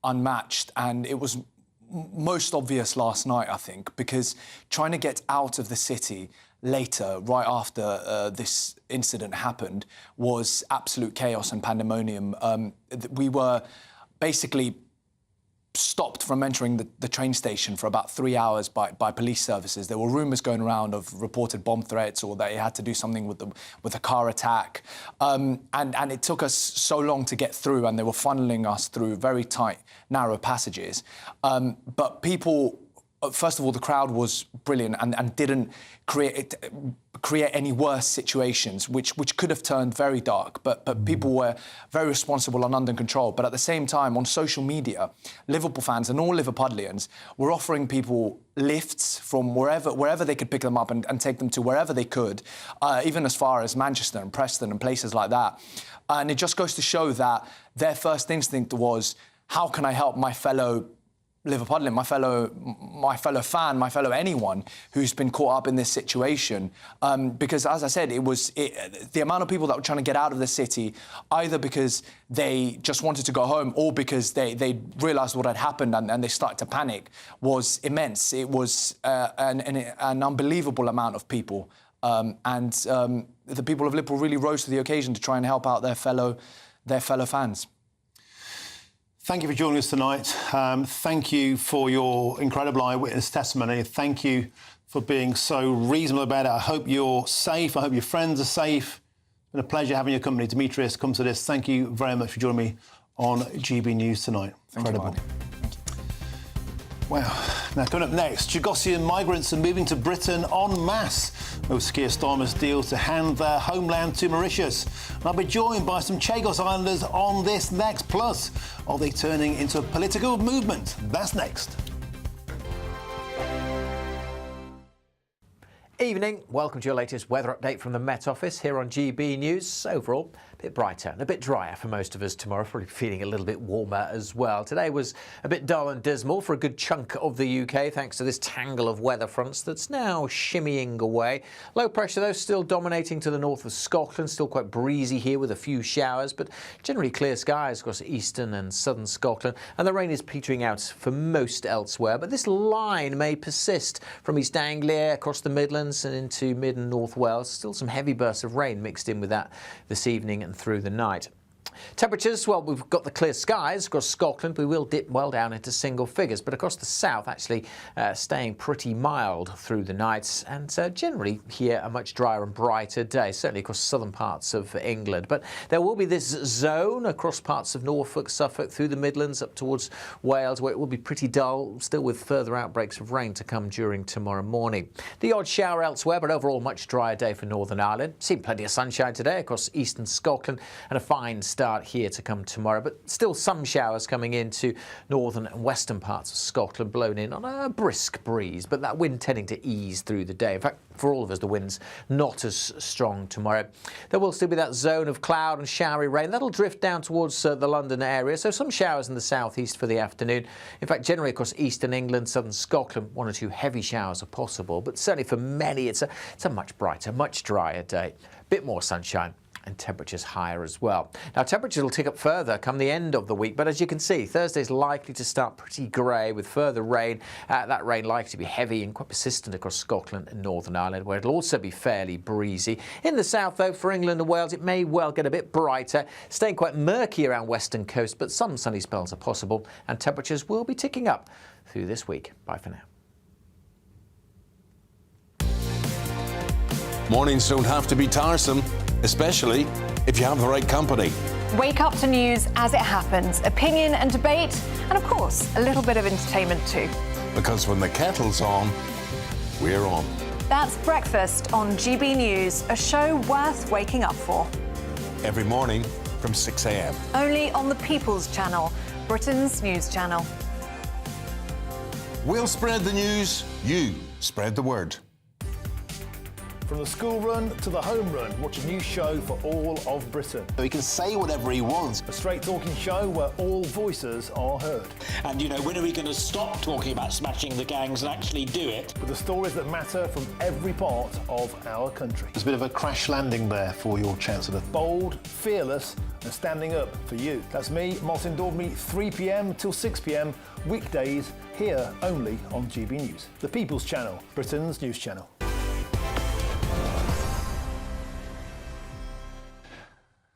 Speaker 1: unmatched, and it was most obvious last night, I think, because trying to get out of the city later, right after this incident happened, was absolute chaos and pandemonium. We were basically stopped from entering the train station for about 3 hours by police services. There were rumours going around of reported bomb threats, or that it had to do something with the car attack. And it took us so long to get through, and they were funneling us through very tight, narrow passages. But people, first of all, the crowd was brilliant and didn't create any worse situations, which could have turned very dark. But people were very responsible and under control. But at the same time, on social media, Liverpool fans and all Liverpudlians were offering people lifts from wherever they could pick them up and take them to wherever they could, even as far as Manchester and Preston and places like that. And it just goes to show that their first instinct was, how can I help my fellow Liverpudlian, my fellow fan, my fellow anyone who's been caught up in this situation? Because, as I said, the amount of people that were trying to get out of the city, either because they just wanted to go home or because they realised what had happened and they started to panic, was immense. It was an unbelievable amount of people. The people of Liverpool really rose to the occasion to try and help out their fellow fans.
Speaker 5: Thank you for joining us tonight. Thank you for your incredible eyewitness testimony. Thank you for being so reasonable about it. I hope you're safe. I hope your friends are safe. It's been a pleasure having your company. Demetrius Kumsadis, thank you very much for joining me on GB News tonight. Incredible. Wow. Now, coming up next, Chagosian migrants are moving to Britain en masse over Keir Starmer's deal to hand their homeland to Mauritius. And I'll be joined by some Chagos Islanders on this next. Plus, are they turning into a political movement? That's next.
Speaker 2: Evening, welcome to your latest weather update from the Met Office here on GB News. Overall, a bit brighter and a bit drier for most of us tomorrow, probably feeling a little bit warmer as well. Today was a bit dull and dismal for a good chunk of the UK thanks to this tangle of weather fronts that's now shimmying away. Low pressure though still dominating to the north of Scotland, still quite breezy here with a few showers, but generally clear skies across eastern and southern Scotland, and the rain is petering out for most elsewhere, but this line may persist from East Anglia across the Midlands and into mid and north Wales. Still some heavy bursts of rain mixed in with that this evening and through the night. Temperatures, well, we've got the clear skies across Scotland. We will dip well down into single figures, but across the south actually staying pretty mild through the nights, and generally here a much drier and brighter day, certainly across southern parts of England. But there will be this zone across parts of Norfolk, Suffolk, through the Midlands up towards Wales, where it will be pretty dull, still with further outbreaks of rain to come during tomorrow morning. The odd shower elsewhere, but overall much drier day for Northern Ireland. Seen plenty of sunshine today across eastern Scotland, and a fine start here to come tomorrow, but still some showers coming into northern and western parts of Scotland, blown in on a brisk breeze, but that wind tending to ease through the day. In fact, for all of us, the wind's not as strong tomorrow. There will still be that zone of cloud and showery rain. That'll drift down towards the London area, so some showers in the southeast for the afternoon. In fact, generally across eastern England, southern Scotland, 1 or 2 heavy showers are possible, but certainly for many, it's a much brighter, much drier day. Bit more sunshine and temperatures higher as well. Now, temperatures will tick up further come the end of the week, but as you can see, Thursday's likely to start pretty grey with further rain. That rain likely to be heavy and quite persistent across Scotland and Northern Ireland, where it'll also be fairly breezy. In the south, though, for England and Wales, it may well get a bit brighter, staying quite murky around western coast, but some sunny spells are possible, and temperatures will be ticking up through this week. Bye for now.
Speaker 11: Mornings don't have to be tiresome, especially if you have the right company.
Speaker 6: Wake up to news as it happens, opinion and debate, and of course, a little bit of entertainment too.
Speaker 11: Because when the kettle's on, we're on.
Speaker 6: That's Breakfast on GB News, a show worth waking up for.
Speaker 11: Every morning from 6 a.m.
Speaker 6: Only on the People's Channel, Britain's news channel.
Speaker 11: We'll spread the news, you spread the word.
Speaker 4: From the school run to the home run, watch a new show for all of Britain.
Speaker 5: So he can say whatever he wants.
Speaker 4: A straight talking show where all voices are heard.
Speaker 23: And, you know, when are we going to stop talking about smashing the gangs and actually do it?
Speaker 4: With the stories that matter from every part of our country.
Speaker 5: There's a bit of a crash landing there for your Chancellor.
Speaker 4: Bold, fearless and standing up for you. That's me, Martin Daubney, 3 p.m. till 6 p.m. weekdays here only on GB News. The People's Channel, Britain's news channel.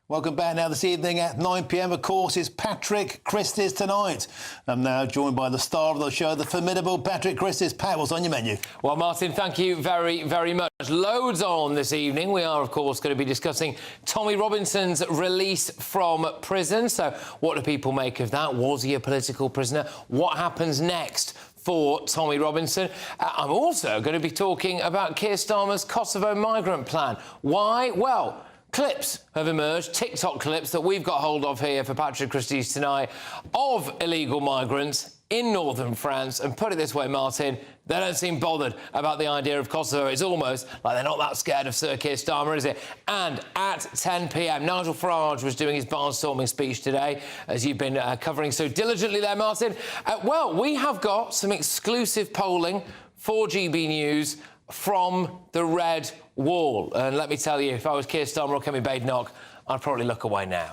Speaker 5: Welcome back. Now this evening at 9 p.m, of course, is Patrick Christie's Tonight. I'm now joined by the star of the show, the formidable Patrick Christie's. Pat, what's on your menu?
Speaker 7: Well, Martin, thank you very, very much. Loads on this evening. We are, of course, going to be discussing Tommy Robinson's release from prison. So what do people make of that? Was he a political prisoner? What happens next for Tommy Robinson? I'm also going to be talking about Keir Starmer's Kosovo migrant plan. Why? Well, clips have emerged, TikTok clips that we've got hold of here for Patrick Christie's Tonight, of illegal migrants in northern France. And put it this way, Martin, they don't seem bothered about the idea of Kosovo. It's almost like they're not that scared of Sir Keir Starmer, is it? And at 10 p.m, Nigel Farage was doing his barnstorming speech today, as you've been covering so diligently there, Martin. Well, we have got some exclusive polling for GB News from the Red Wall. And let me tell you, if I was Keir Starmer or Kemi Badenoch, I'd probably look away now.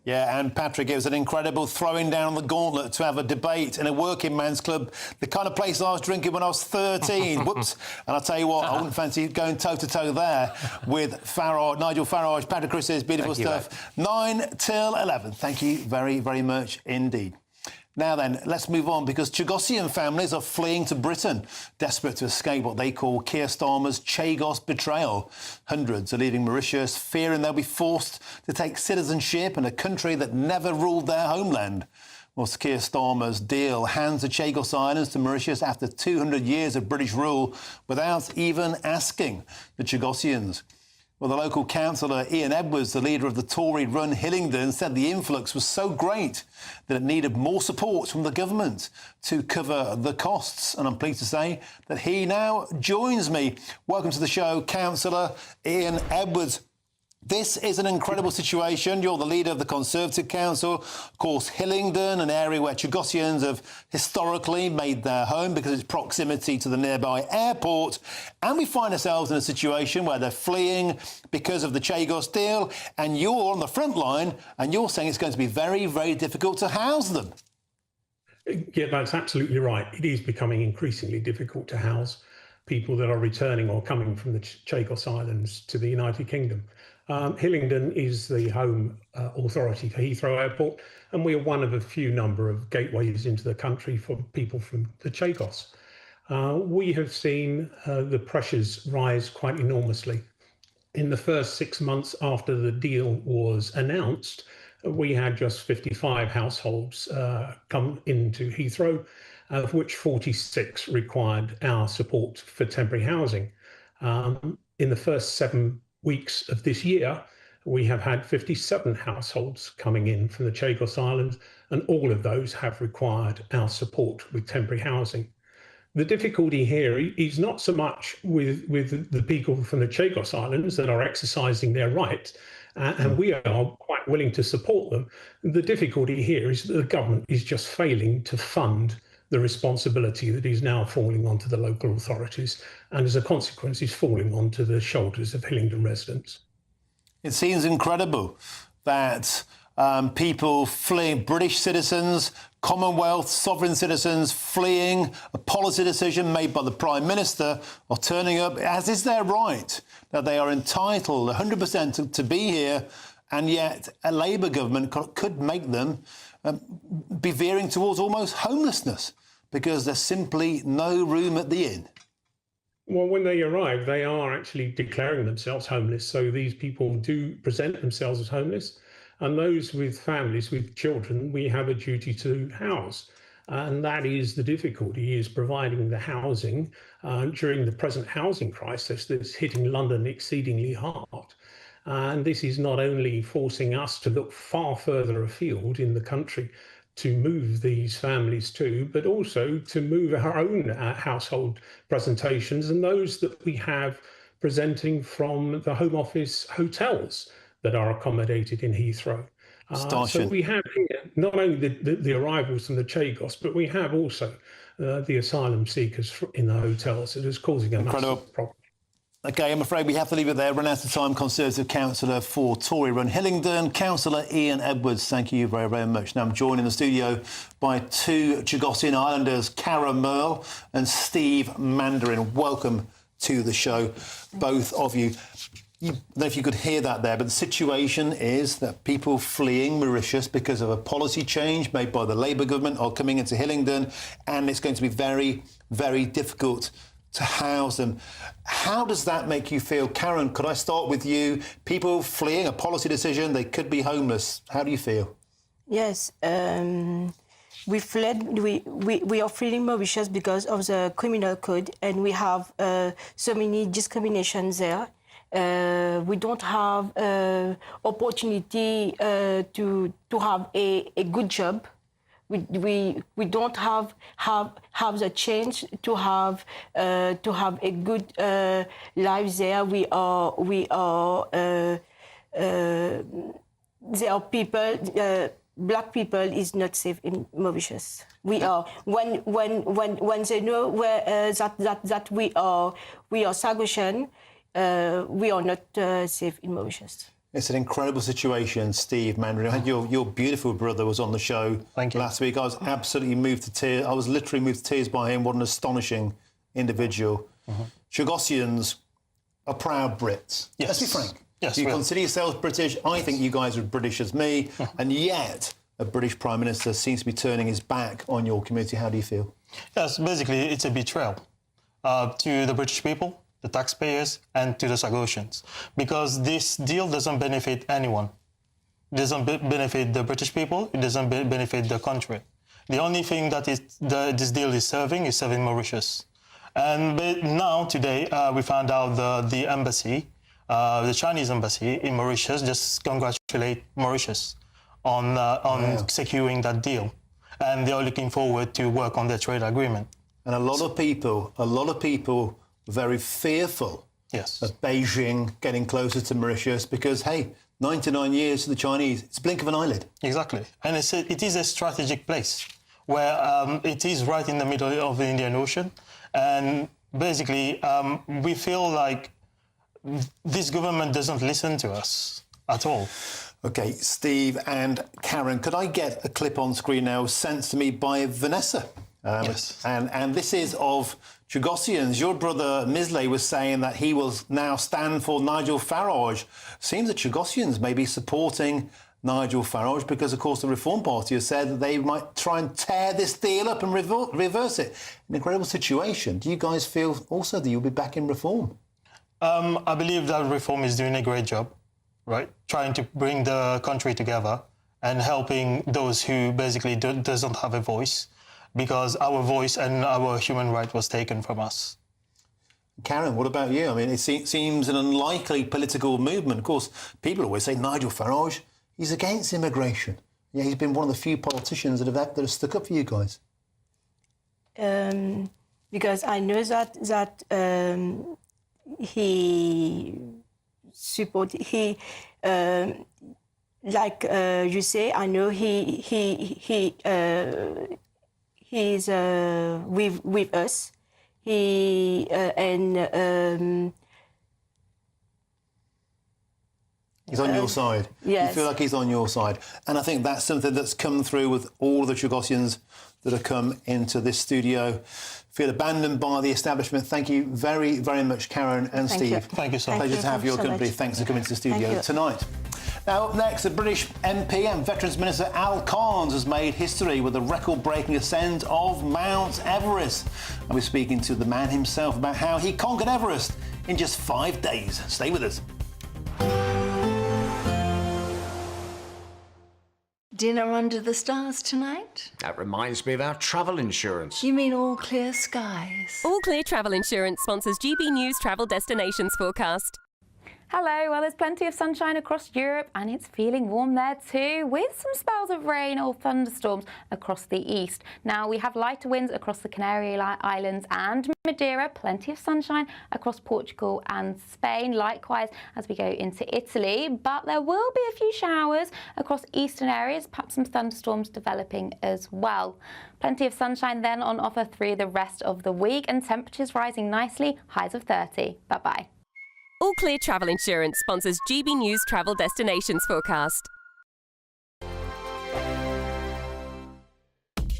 Speaker 5: Yeah, and Patrick, it was an incredible throwing down the gauntlet to have a debate in a working man's club, the kind of place I was drinking when I was 13. Whoops. And I'll tell you what, I wouldn't fancy going toe-to-toe there with Nigel Farage. Patrick Christie, beautiful stuff. 9 till 11. Thank you very, very much indeed. Now then, let's move on, because Chagosian families are fleeing to Britain, desperate to escape what they call Keir Starmer's Chagos betrayal. Hundreds are leaving Mauritius, fearing they'll be forced to take citizenship in a country that never ruled their homeland. Well, Keir Starmer's deal hands the Chagos Islands to Mauritius after 200 years of British rule without even asking the Chagosians. Well, the local councillor, Ian Edwards, the leader of the Tory-run Hillingdon, said the influx was so great that it needed more support from the government to cover the costs. And I'm pleased to say that he now joins me. Welcome to the show, Councillor Ian Edwards. This is an incredible situation. You're the leader of the Conservative Council. Of course, Hillingdon, an area where Chagosians have historically made their home because of its proximity to the nearby airport. And we find ourselves in a situation where they're fleeing because of the Chagos deal. And you're on the front line and you're saying it's going to be very, very difficult to house them.
Speaker 13: Yeah, that's absolutely right. It is becoming increasingly difficult to house people that are returning or coming from the Chagos Islands to the United Kingdom. Hillingdon is the home authority for Heathrow Airport, and we are one of a few number of gateways into the country for people from the Chagos. We have seen the pressures rise quite enormously. In the first 6 months after the deal was announced, we had just 55 households come into Heathrow, of which 46 required our support for temporary housing. In the first 7 weeks of this year, we have had 57 households coming in from the Chagos Islands, and all of those have required our support with temporary housing. The difficulty here is not so much with the people from the Chagos Islands that are exercising their right, and we are quite willing to support them. The difficulty here is that the government is just failing to fund the responsibility that is now falling onto the local authorities, and as a consequence is falling onto the shoulders of Hillingdon residents.
Speaker 5: It seems incredible that people fleeing, British citizens, Commonwealth, sovereign citizens fleeing a policy decision made by the Prime Minister or turning up, as is their right, that they are entitled 100% to be here, and yet a Labour government could make them be veering towards almost homelessness because there's simply no room at the inn.
Speaker 13: Well, when they arrive, they are actually declaring themselves homeless. So these people do present themselves as homeless. And those with families, with children, we have a duty to house. And that is the difficulty, is providing the housing during the present housing crisis that's hitting London exceedingly hard. And this is not only forcing us to look far further afield in the country to move these families to, but also to move our own household presentations and those that we have presenting from the Home Office hotels that are accommodated in Heathrow. So we have here not only the arrivals from the Chagos, but we have also the asylum seekers in the hotels. It is causing a massive problem.
Speaker 5: OK, I'm afraid we have to leave it there. Run out of time. Conservative Councillor for Tory-run Hillingdon, Councillor Ian Edwards, thank you very, very much. Now I'm joined in the studio by two Chagosian Islanders, Cara Merle and Steve Mandarin. Welcome to the show, both of you. I don't know if you could hear that there, but the situation is that people fleeing Mauritius because of a policy change made by the Labour government are coming into Hillingdon, and it's going to be very, very difficult to house them. How does that make you feel? Karen, could I start with you? People fleeing a policy decision, they could be homeless. How do you feel?
Speaker 10: Yes, we fled. We are fleeing Mauritius because of the criminal code, and we have so many discriminations there. We don't have opportunity to have a good job. We don't have the chance to have a good life there. There are people. Black people is not safe in Mauritius. We are when they know where that we are Chagosian, we are not safe in Mauritius.
Speaker 5: It's an incredible situation, Steve Mandry. I had your beautiful brother was on the show last week. I was absolutely moved to tears. I was literally moved to tears by him. What an astonishing individual. Chagossians are proud Brits.
Speaker 12: Yes.
Speaker 5: Let's be frank.
Speaker 12: Yes,
Speaker 5: you
Speaker 12: we are.
Speaker 5: consider yourselves British. I think you guys are British as me. And yet, a British Prime Minister seems to be turning his back on your community. How do you feel?
Speaker 12: Yes, basically, it's a betrayal to the British people, the taxpayers, and to the Chagossians, because this deal doesn't benefit anyone. It doesn't benefit the British people. It doesn't benefit the country. The only thing that this deal is serving Mauritius. And now, today, we found out the embassy, the Chinese embassy in Mauritius, just congratulate Mauritius on securing that deal. And they are looking forward to work on their trade agreement.
Speaker 5: And a lot of people were very fearful of Beijing getting closer to Mauritius because, hey, 99 years to the Chinese, it's a blink of an eyelid.
Speaker 12: Exactly. And it is a strategic place where it is right in the middle of the Indian Ocean. And basically, we feel like this government doesn't listen to us at all.
Speaker 5: OK, Steve and Karen, could I get a clip on screen now sent to me by Vanessa?
Speaker 12: Yes.
Speaker 5: And this is of Chagossians. Your brother Misley was saying that he will now stand for Nigel Farage. Seems that Chagossians may be supporting Nigel Farage because, of course, the Reform Party has said that they might try and tear this deal up and reverse it. An incredible situation. Do you guys feel also that you'll be back in Reform?
Speaker 12: I believe that Reform is doing a great job, right? Trying to bring the country together and helping those who basically doesn't have a voice, because our voice and our human right was taken from us.
Speaker 5: Karen, what about you? I mean, it seems an unlikely political movement. Of course, people always say Nigel Farage, he's against immigration. Yeah, he's been one of the few politicians that have stuck up for you guys.
Speaker 10: Because I know that he like you say, I know he's with us. He's
Speaker 5: on your side.
Speaker 10: Yes.
Speaker 5: You feel like he's on your side. And I think that's something that's come through with all the Chagossians that have come into this studio. Feel abandoned by the establishment. Thank you very, very much, Karen and
Speaker 12: Thank
Speaker 5: Steve.
Speaker 12: you. Thank you so much.
Speaker 5: Pleasure to have your company. Thanks for coming to the studio tonight. Now, up next, the British MP and Veterans Minister Al Carnes has made history with a record-breaking ascent of Mount Everest. I'll be speaking to the man himself about how he conquered Everest in just 5 days. Stay with us.
Speaker 14: Dinner under the stars tonight?
Speaker 15: That reminds me of our travel insurance.
Speaker 14: You mean All Clear Skies?
Speaker 24: All Clear Travel Insurance sponsors GB News Travel Destinations Forecast.
Speaker 25: Hello, well, there's plenty of sunshine across Europe and it's feeling warm there too, with some spells of rain or thunderstorms across the east. Now, we have lighter winds across the Canary Islands and Madeira, plenty of sunshine across Portugal and Spain, likewise as we go into Italy, but there will be a few showers across eastern areas, perhaps some thunderstorms developing as well. Plenty of sunshine then on offer through the rest of the week and temperatures rising nicely, highs of 30. Bye-bye.
Speaker 24: All Clear Travel Insurance sponsors GB News Travel Destinations Forecast.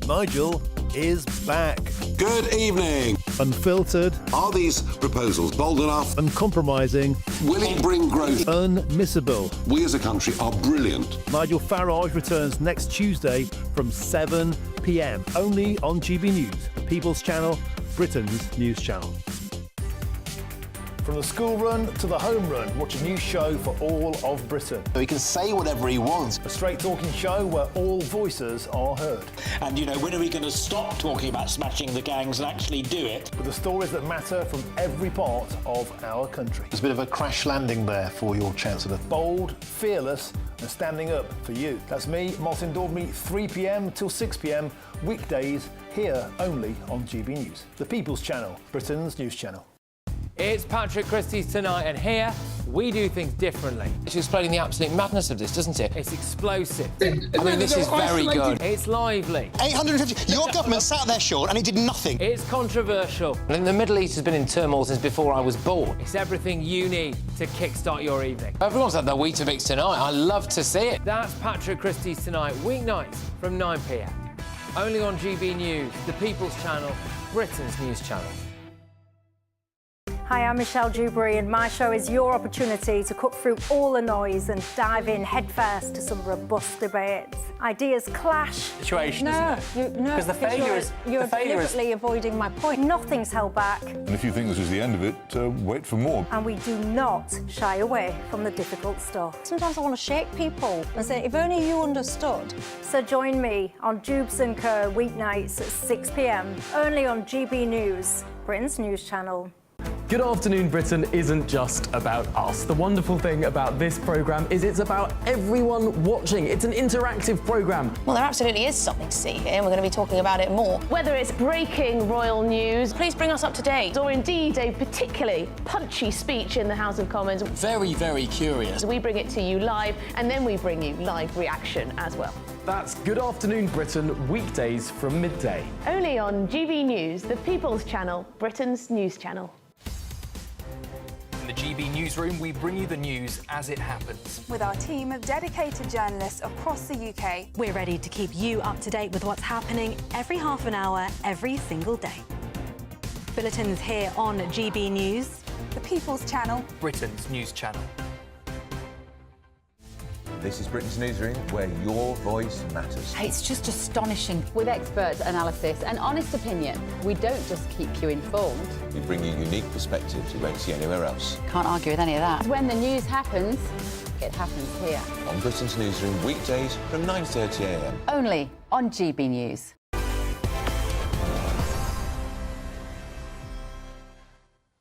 Speaker 4: Nigel is back.
Speaker 11: Good evening.
Speaker 4: Unfiltered.
Speaker 11: Are these proposals bold enough?
Speaker 4: Uncompromising.
Speaker 11: Will it bring growth?
Speaker 4: Unmissable.
Speaker 11: We as a country are brilliant.
Speaker 4: Nigel Farage returns next Tuesday from 7 p.m. only on GB News, the People's Channel, Britain's news channel. From the school run to the home run, watch a new show for all of Britain.
Speaker 5: So he can say whatever he wants.
Speaker 4: A straight-talking show where all voices are heard.
Speaker 23: And, you know, when are we going to stop talking about smashing the gangs and actually do it?
Speaker 4: With the stories that matter from every part of our country.
Speaker 5: There's a bit of a crash landing there for your Chancellor.
Speaker 4: Bold, fearless and standing up for you. That's me, Martin Daubney, 3 p.m. till 6 p.m. weekdays, here only on GB News, the People's Channel, Britain's news channel.
Speaker 7: It's Patrick Christie's Tonight, and here We do things differently.
Speaker 21: It's explaining the absolute madness of this, doesn't it?
Speaker 7: It's explosive.
Speaker 21: I mean, this is very good.
Speaker 7: It's lively.
Speaker 8: 850. Your government sat there, Sean, and it did nothing.
Speaker 7: It's controversial.
Speaker 21: And the Middle East has been in turmoil since before I was born.
Speaker 7: It's everything you need to kickstart your evening.
Speaker 21: Everyone's had their Weetabix tonight. I love to see it.
Speaker 7: That's Patrick Christie's Tonight, weeknights from 9 p.m. Only on GB News, the People's Channel, Britain's news channel.
Speaker 9: Hi, I'm Michelle Dewberry, and my show is your opportunity to cut through all the noise and dive in headfirst to some robust debates. Ideas clash.
Speaker 16: Situation,
Speaker 9: Because
Speaker 16: the failure is...
Speaker 9: You're deliberately avoiding my point. Nothing's held back.
Speaker 17: And if you think this is the end of it, wait for more.
Speaker 9: And we do not shy away from the difficult stuff. Sometimes I want to shake people and say, if only you understood. So join me on Jubes & Co. weeknights at 6 p.m, only on GB News, Britain's news channel.
Speaker 18: Good Afternoon Britain isn't just about us. The wonderful thing about this programme is it's about everyone watching. It's an interactive programme.
Speaker 26: Well, there absolutely is something to see here, and we're going to be talking about it more. Whether it's breaking royal news, please bring us up to date, or indeed a particularly punchy speech in the House of Commons.
Speaker 16: Very, very curious.
Speaker 26: We bring it to you live, and then we bring you live reaction as well.
Speaker 18: That's Good Afternoon Britain, weekdays from midday.
Speaker 26: Only on GB News, the People's Channel, Britain's news channel.
Speaker 27: In the GB Newsroom, we bring you the news as it happens.
Speaker 28: With our team of dedicated journalists across the UK,
Speaker 29: we're ready to keep you up to date with what's happening every half an hour, every single day. Bulletins here on GB News,
Speaker 28: the People's Channel,
Speaker 27: Britain's news channel.
Speaker 30: This is Britain's Newsroom, where your voice matters.
Speaker 31: It's just astonishing. With expert analysis and honest opinion, we don't just keep you informed.
Speaker 30: We bring you unique perspectives you won't see anywhere else.
Speaker 31: Can't argue with any of that. When the news happens, it happens here.
Speaker 30: On Britain's Newsroom, weekdays from 9:30 a.m.
Speaker 31: Only on GB News.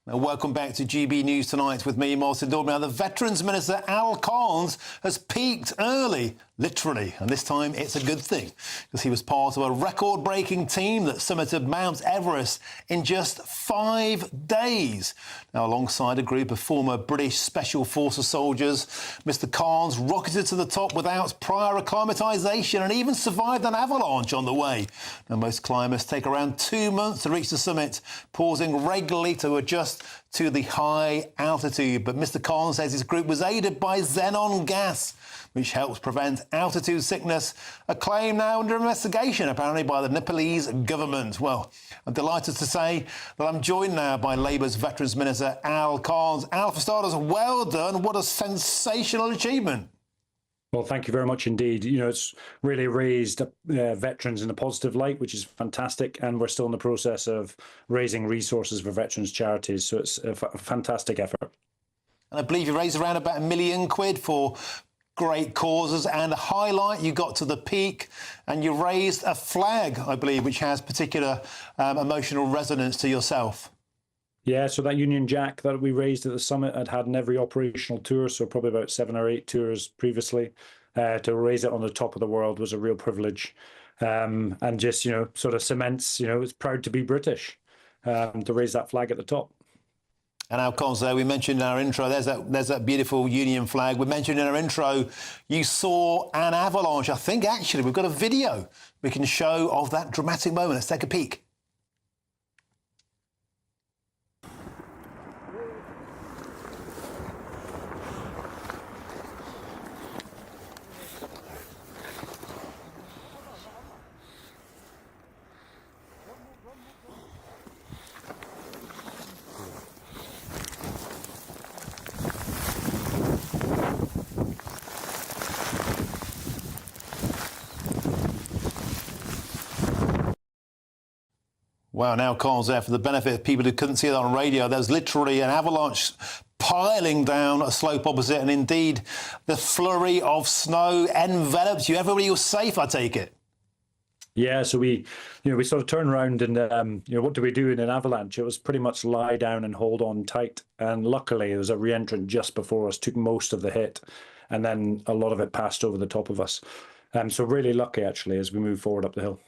Speaker 5: Now, welcome back to GB News Tonight with me, Martin Daubney. Now, the Veterans Minister, Al Collins, has peaked early, literally, and this time it's a good thing, because he was part of a record-breaking team that summited Mount Everest in just 5 days. Now, alongside a group of former British Special Forces soldiers, Mr Collins rocketed to the top without prior acclimatisation and even survived an avalanche on the way. Now, most climbers take around 2 months to reach the summit, pausing regularly to adjust to the high altitude. But Mr Collins says his group was aided by xenon gas, which helps prevent altitude sickness, a claim now under investigation, apparently, by the Nepalese government. Well, I'm delighted to say that I'm joined now by Labour's Veterans Minister, Al Collins. Al, for starters, well done. What a sensational achievement.
Speaker 32: Well, thank you very much indeed. You know, it's really raised veterans in a positive light, which is fantastic. And we're still in the process of raising resources for veterans charities. So it's a fantastic effort.
Speaker 5: And I believe you raised around about £1 million for great causes, and a highlight, you got to the peak and you raised a flag, I believe, which has particular emotional resonance to yourself.
Speaker 32: Yeah, so that Union Jack that we raised at the summit, I'd had in every operational tour, so probably about 7 or 8 tours previously. To raise it on the top of the world was a real privilege, and just, you know, sort of cements, you know, it's proud to be British, to raise that flag at the top.
Speaker 5: And Al Collins, there, we mentioned in our intro, there's that beautiful Union flag. We mentioned in our intro, you saw an avalanche. I think, actually, we've got a video we can show of that dramatic moment. Let's take a peek. Wow, now Collins there, for the benefit of people who couldn't see that on radio, there's literally an avalanche piling down a slope opposite, and indeed the flurry of snow enveloped you. Everybody was safe, I take it.
Speaker 32: Yeah, so we sort of turned around and, what do we do in an avalanche? It was pretty much lie down and hold on tight. And luckily, there was a re-entrant just before us, took most of the hit, and then a lot of it passed over the top of us. So really lucky, actually, as we move forward up the hill.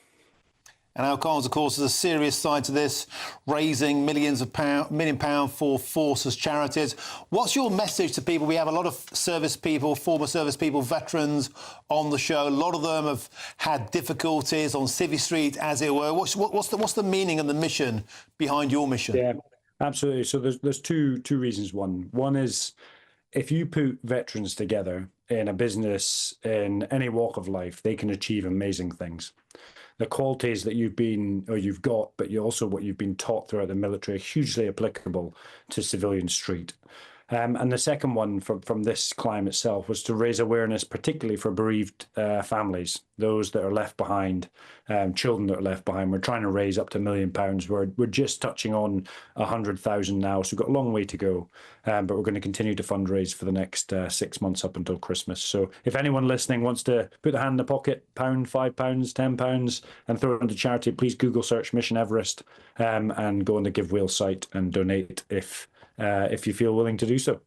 Speaker 5: And Alcons, of course, is a serious side to this, raising £1 million for Forces charities. What's your message to people? We have a lot of service people, former service people, veterans on the show. A lot of them have had difficulties on Civvy Street, as it were. What's the meaning and the mission behind your mission?
Speaker 32: Yeah, absolutely. So there's two reasons. One is, if you put veterans together in a business, in any walk of life, they can achieve amazing things. The qualities that you've got, but what you've been taught throughout the military are hugely applicable to civilian street. And the second one from this climb itself was to raise awareness, particularly for bereaved families, those that are left behind, children that are left behind. We're trying to raise up to £1 million. We're just touching on 100,000 now, so we've got a long way to go. But we're going to continue to fundraise for the next 6 months up until Christmas. So if anyone listening wants to put their hand in the pocket, £1, £5, £10, and throw it into charity, please Google search Mission Everest and go on the Give Wheel site and donate if you feel willing to do so.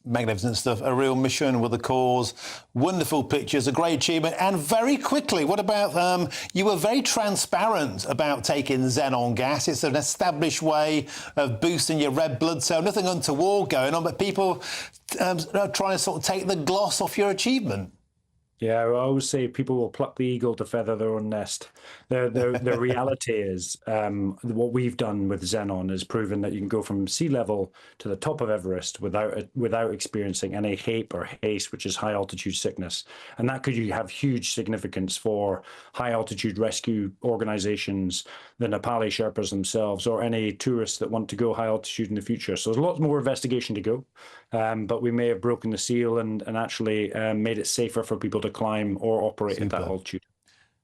Speaker 5: Magnificent stuff. A real mission with a cause. Wonderful pictures, a great achievement. And very quickly, what about, you were very transparent about taking xenon gas. It's an established way of boosting your red blood cell. Nothing untoward going on, but people are trying to sort of take the gloss off your achievement.
Speaker 32: Yeah, I always say people will pluck the eagle to feather their own nest. The reality is what we've done with xenon is proven that you can go from sea level to the top of Everest without experiencing any HAPE or haste, which is high altitude sickness. And that could have huge significance for high altitude rescue organizations, the Nepali Sherpas themselves, or any tourists that want to go high altitude in the future. So there's lots more investigation to go. But we may have broken the seal and actually made it safer for people to climb or operate at that altitude.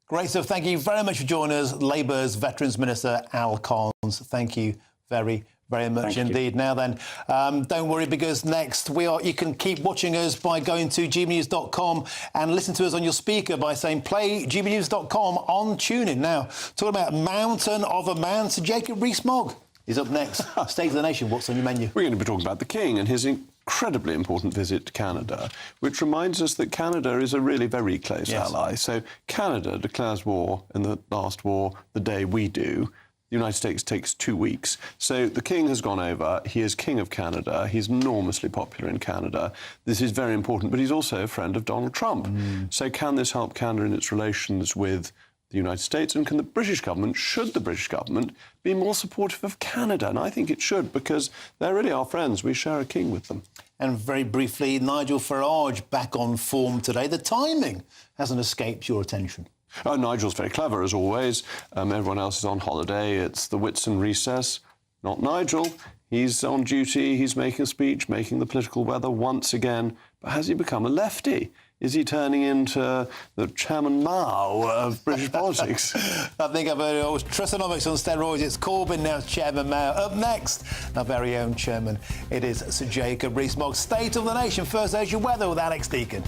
Speaker 5: Great stuff. Thank you very much for joining us, Labour's Veterans Minister Al Cons. Thank you very much indeed. Now then, don't worry, because next you can keep watching us by going to gbnews.com and listen to us on your speaker by saying play gbnews.com on TuneIn. Now, talking about Mountain of a Man, Sir Jacob Rees-Mogg is up next. State of the Nation, what's on your menu?
Speaker 1: We're going to be talking about the King and his incredibly important visit to Canada, which reminds us that Canada is a really very close ally. So Canada declares war in the last war the day we do. The United States takes 2 weeks. So the King has gone over. He is King of Canada. He's enormously popular in Canada. This is very important, but he's also a friend of Donald Trump. So can this help Canada in its relations with the United States, and can the British government, should the British government, be more supportive of Canada? And I think it should, because they're really our friends. We share a king with them.
Speaker 5: And very briefly, Nigel Farage back on form today. The timing hasn't escaped your attention.
Speaker 1: Oh, Nigel's very clever, as always. Everyone else is on holiday. It's the Whitsun recess. Not Nigel. He's on duty. He's making a speech, making the political weather once again. But has he become a lefty? Is he turning into the Chairman Mao of British politics?
Speaker 5: I think I've heard it all. Trussonomics on steroids. It's Corbyn, now it's Chairman Mao. Up next, our very own chairman. It is Sir Jacob Rees-Mogg. State of the Nation. First, there's your weather with Alex Deakin.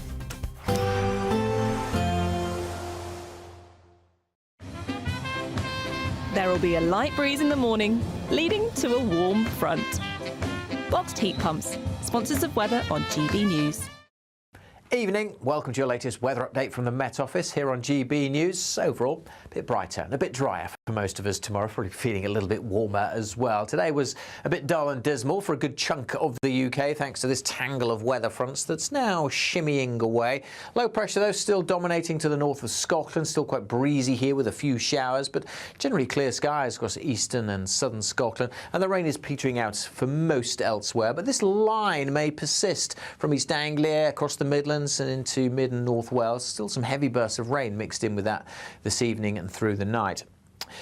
Speaker 2: There will be a light breeze in the morning, leading to a warm front. Boxed heat pumps, sponsors of weather on GB News.
Speaker 7: Evening, welcome to your latest weather update from the Met Office here on GB News. Overall, a bit brighter and a bit drier for most of us tomorrow, probably feeling a little bit warmer as well. Today was a bit dull and dismal for a good chunk of the UK thanks to this tangle of weather fronts that's now shimmying away. Low pressure though still dominating to the north of Scotland, still quite breezy here with a few showers, but generally clear skies across eastern and southern Scotland, and the rain is petering out for most elsewhere. But this line may persist from East Anglia across the Midlands and into mid and north Wales. Still some heavy bursts of rain mixed in with that this evening and through the night.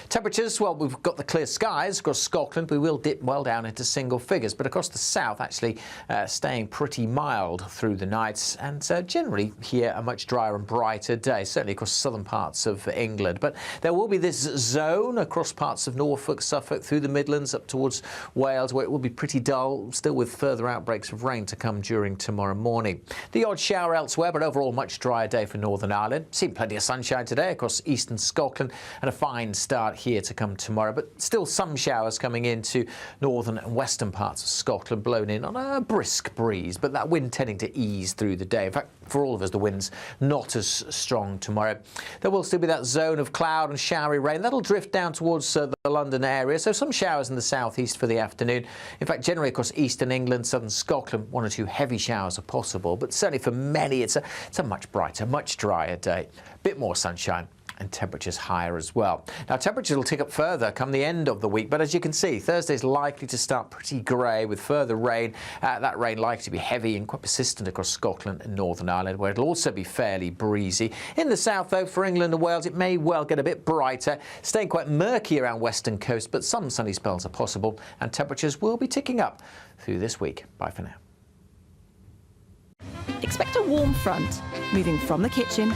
Speaker 7: Temperatures, well, we've got the clear skies across Scotland. We will dip well down into single figures, but across the south actually staying pretty mild through the nights, and generally here a much drier and brighter day, certainly across southern parts of England. But there will be this zone across parts of Norfolk, Suffolk, through the Midlands up towards Wales, where it will be pretty dull, still with further outbreaks of rain to come during tomorrow morning. The odd shower elsewhere, but overall much drier day for Northern Ireland. Seen plenty of sunshine today across eastern Scotland, and a fine start start here to come tomorrow, but still some showers coming into northern and western parts of Scotland, blown in on a brisk breeze, but that wind tending to ease through the day. In fact, for all of us, the wind's not as strong tomorrow. There will still be that zone of cloud and showery rain. That'll drift down towards the London area, so some showers in the southeast for the afternoon. In fact, generally across eastern England, southern Scotland, 1 or 2 heavy showers are possible, but certainly for many, it's a much brighter, much drier day. Bit more sunshine and temperatures higher as well. Now, temperatures will tick up further come the end of the week, but as you can see, Thursday's likely to start pretty grey with further rain. That rain likely to be heavy and quite persistent across Scotland and Northern Ireland, where it'll also be fairly breezy. In the south, though, for England and Wales, it may well get a bit brighter, staying quite murky around western coast, but some sunny spells are possible, and temperatures will be ticking up through this week. Bye for now.
Speaker 2: Expect a warm front, moving from the kitchen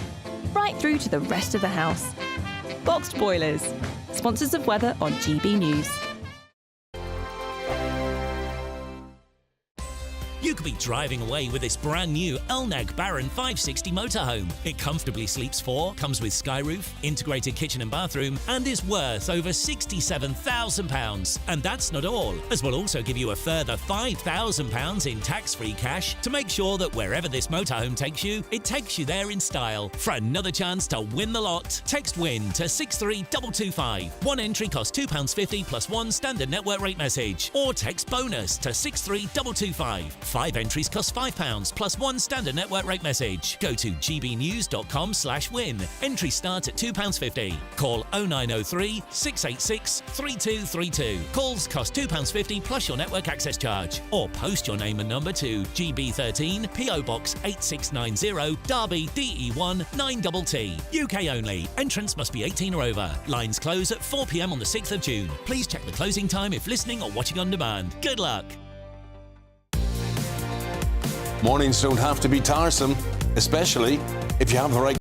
Speaker 2: right through to the rest of the house. Boxed Boilers, sponsors of weather on GB News.
Speaker 3: You could be driving away with this brand new Elneg Baron 560 motorhome. It comfortably sleeps 4, comes with sky-roof, integrated kitchen and bathroom, and is worth over £67,000. And that's not all, as we'll also give you a further £5,000 in tax-free cash to make sure that wherever this motorhome takes you, it takes you there in style. For another chance to win the lot, text WIN to 63225. One entry costs £2.50 plus 1 standard network rate message, or text BONUS to 63225. 5 entries cost £5 plus 1 standard network rate message. Go to gbnews.com/win. Entries start at £2.50. Call 0903 686 3232. Calls cost £2.50 plus your network access charge. Or post your name and number to GB13 PO Box 8690 Derby DE1 9TT. UK only. Entrance must be 18 or over. Lines close at 4 p.m. on the 6th of June. Please check the closing time if listening or watching on demand. Good luck.
Speaker 1: Mornings don't have to be tiresome, especially if you have the right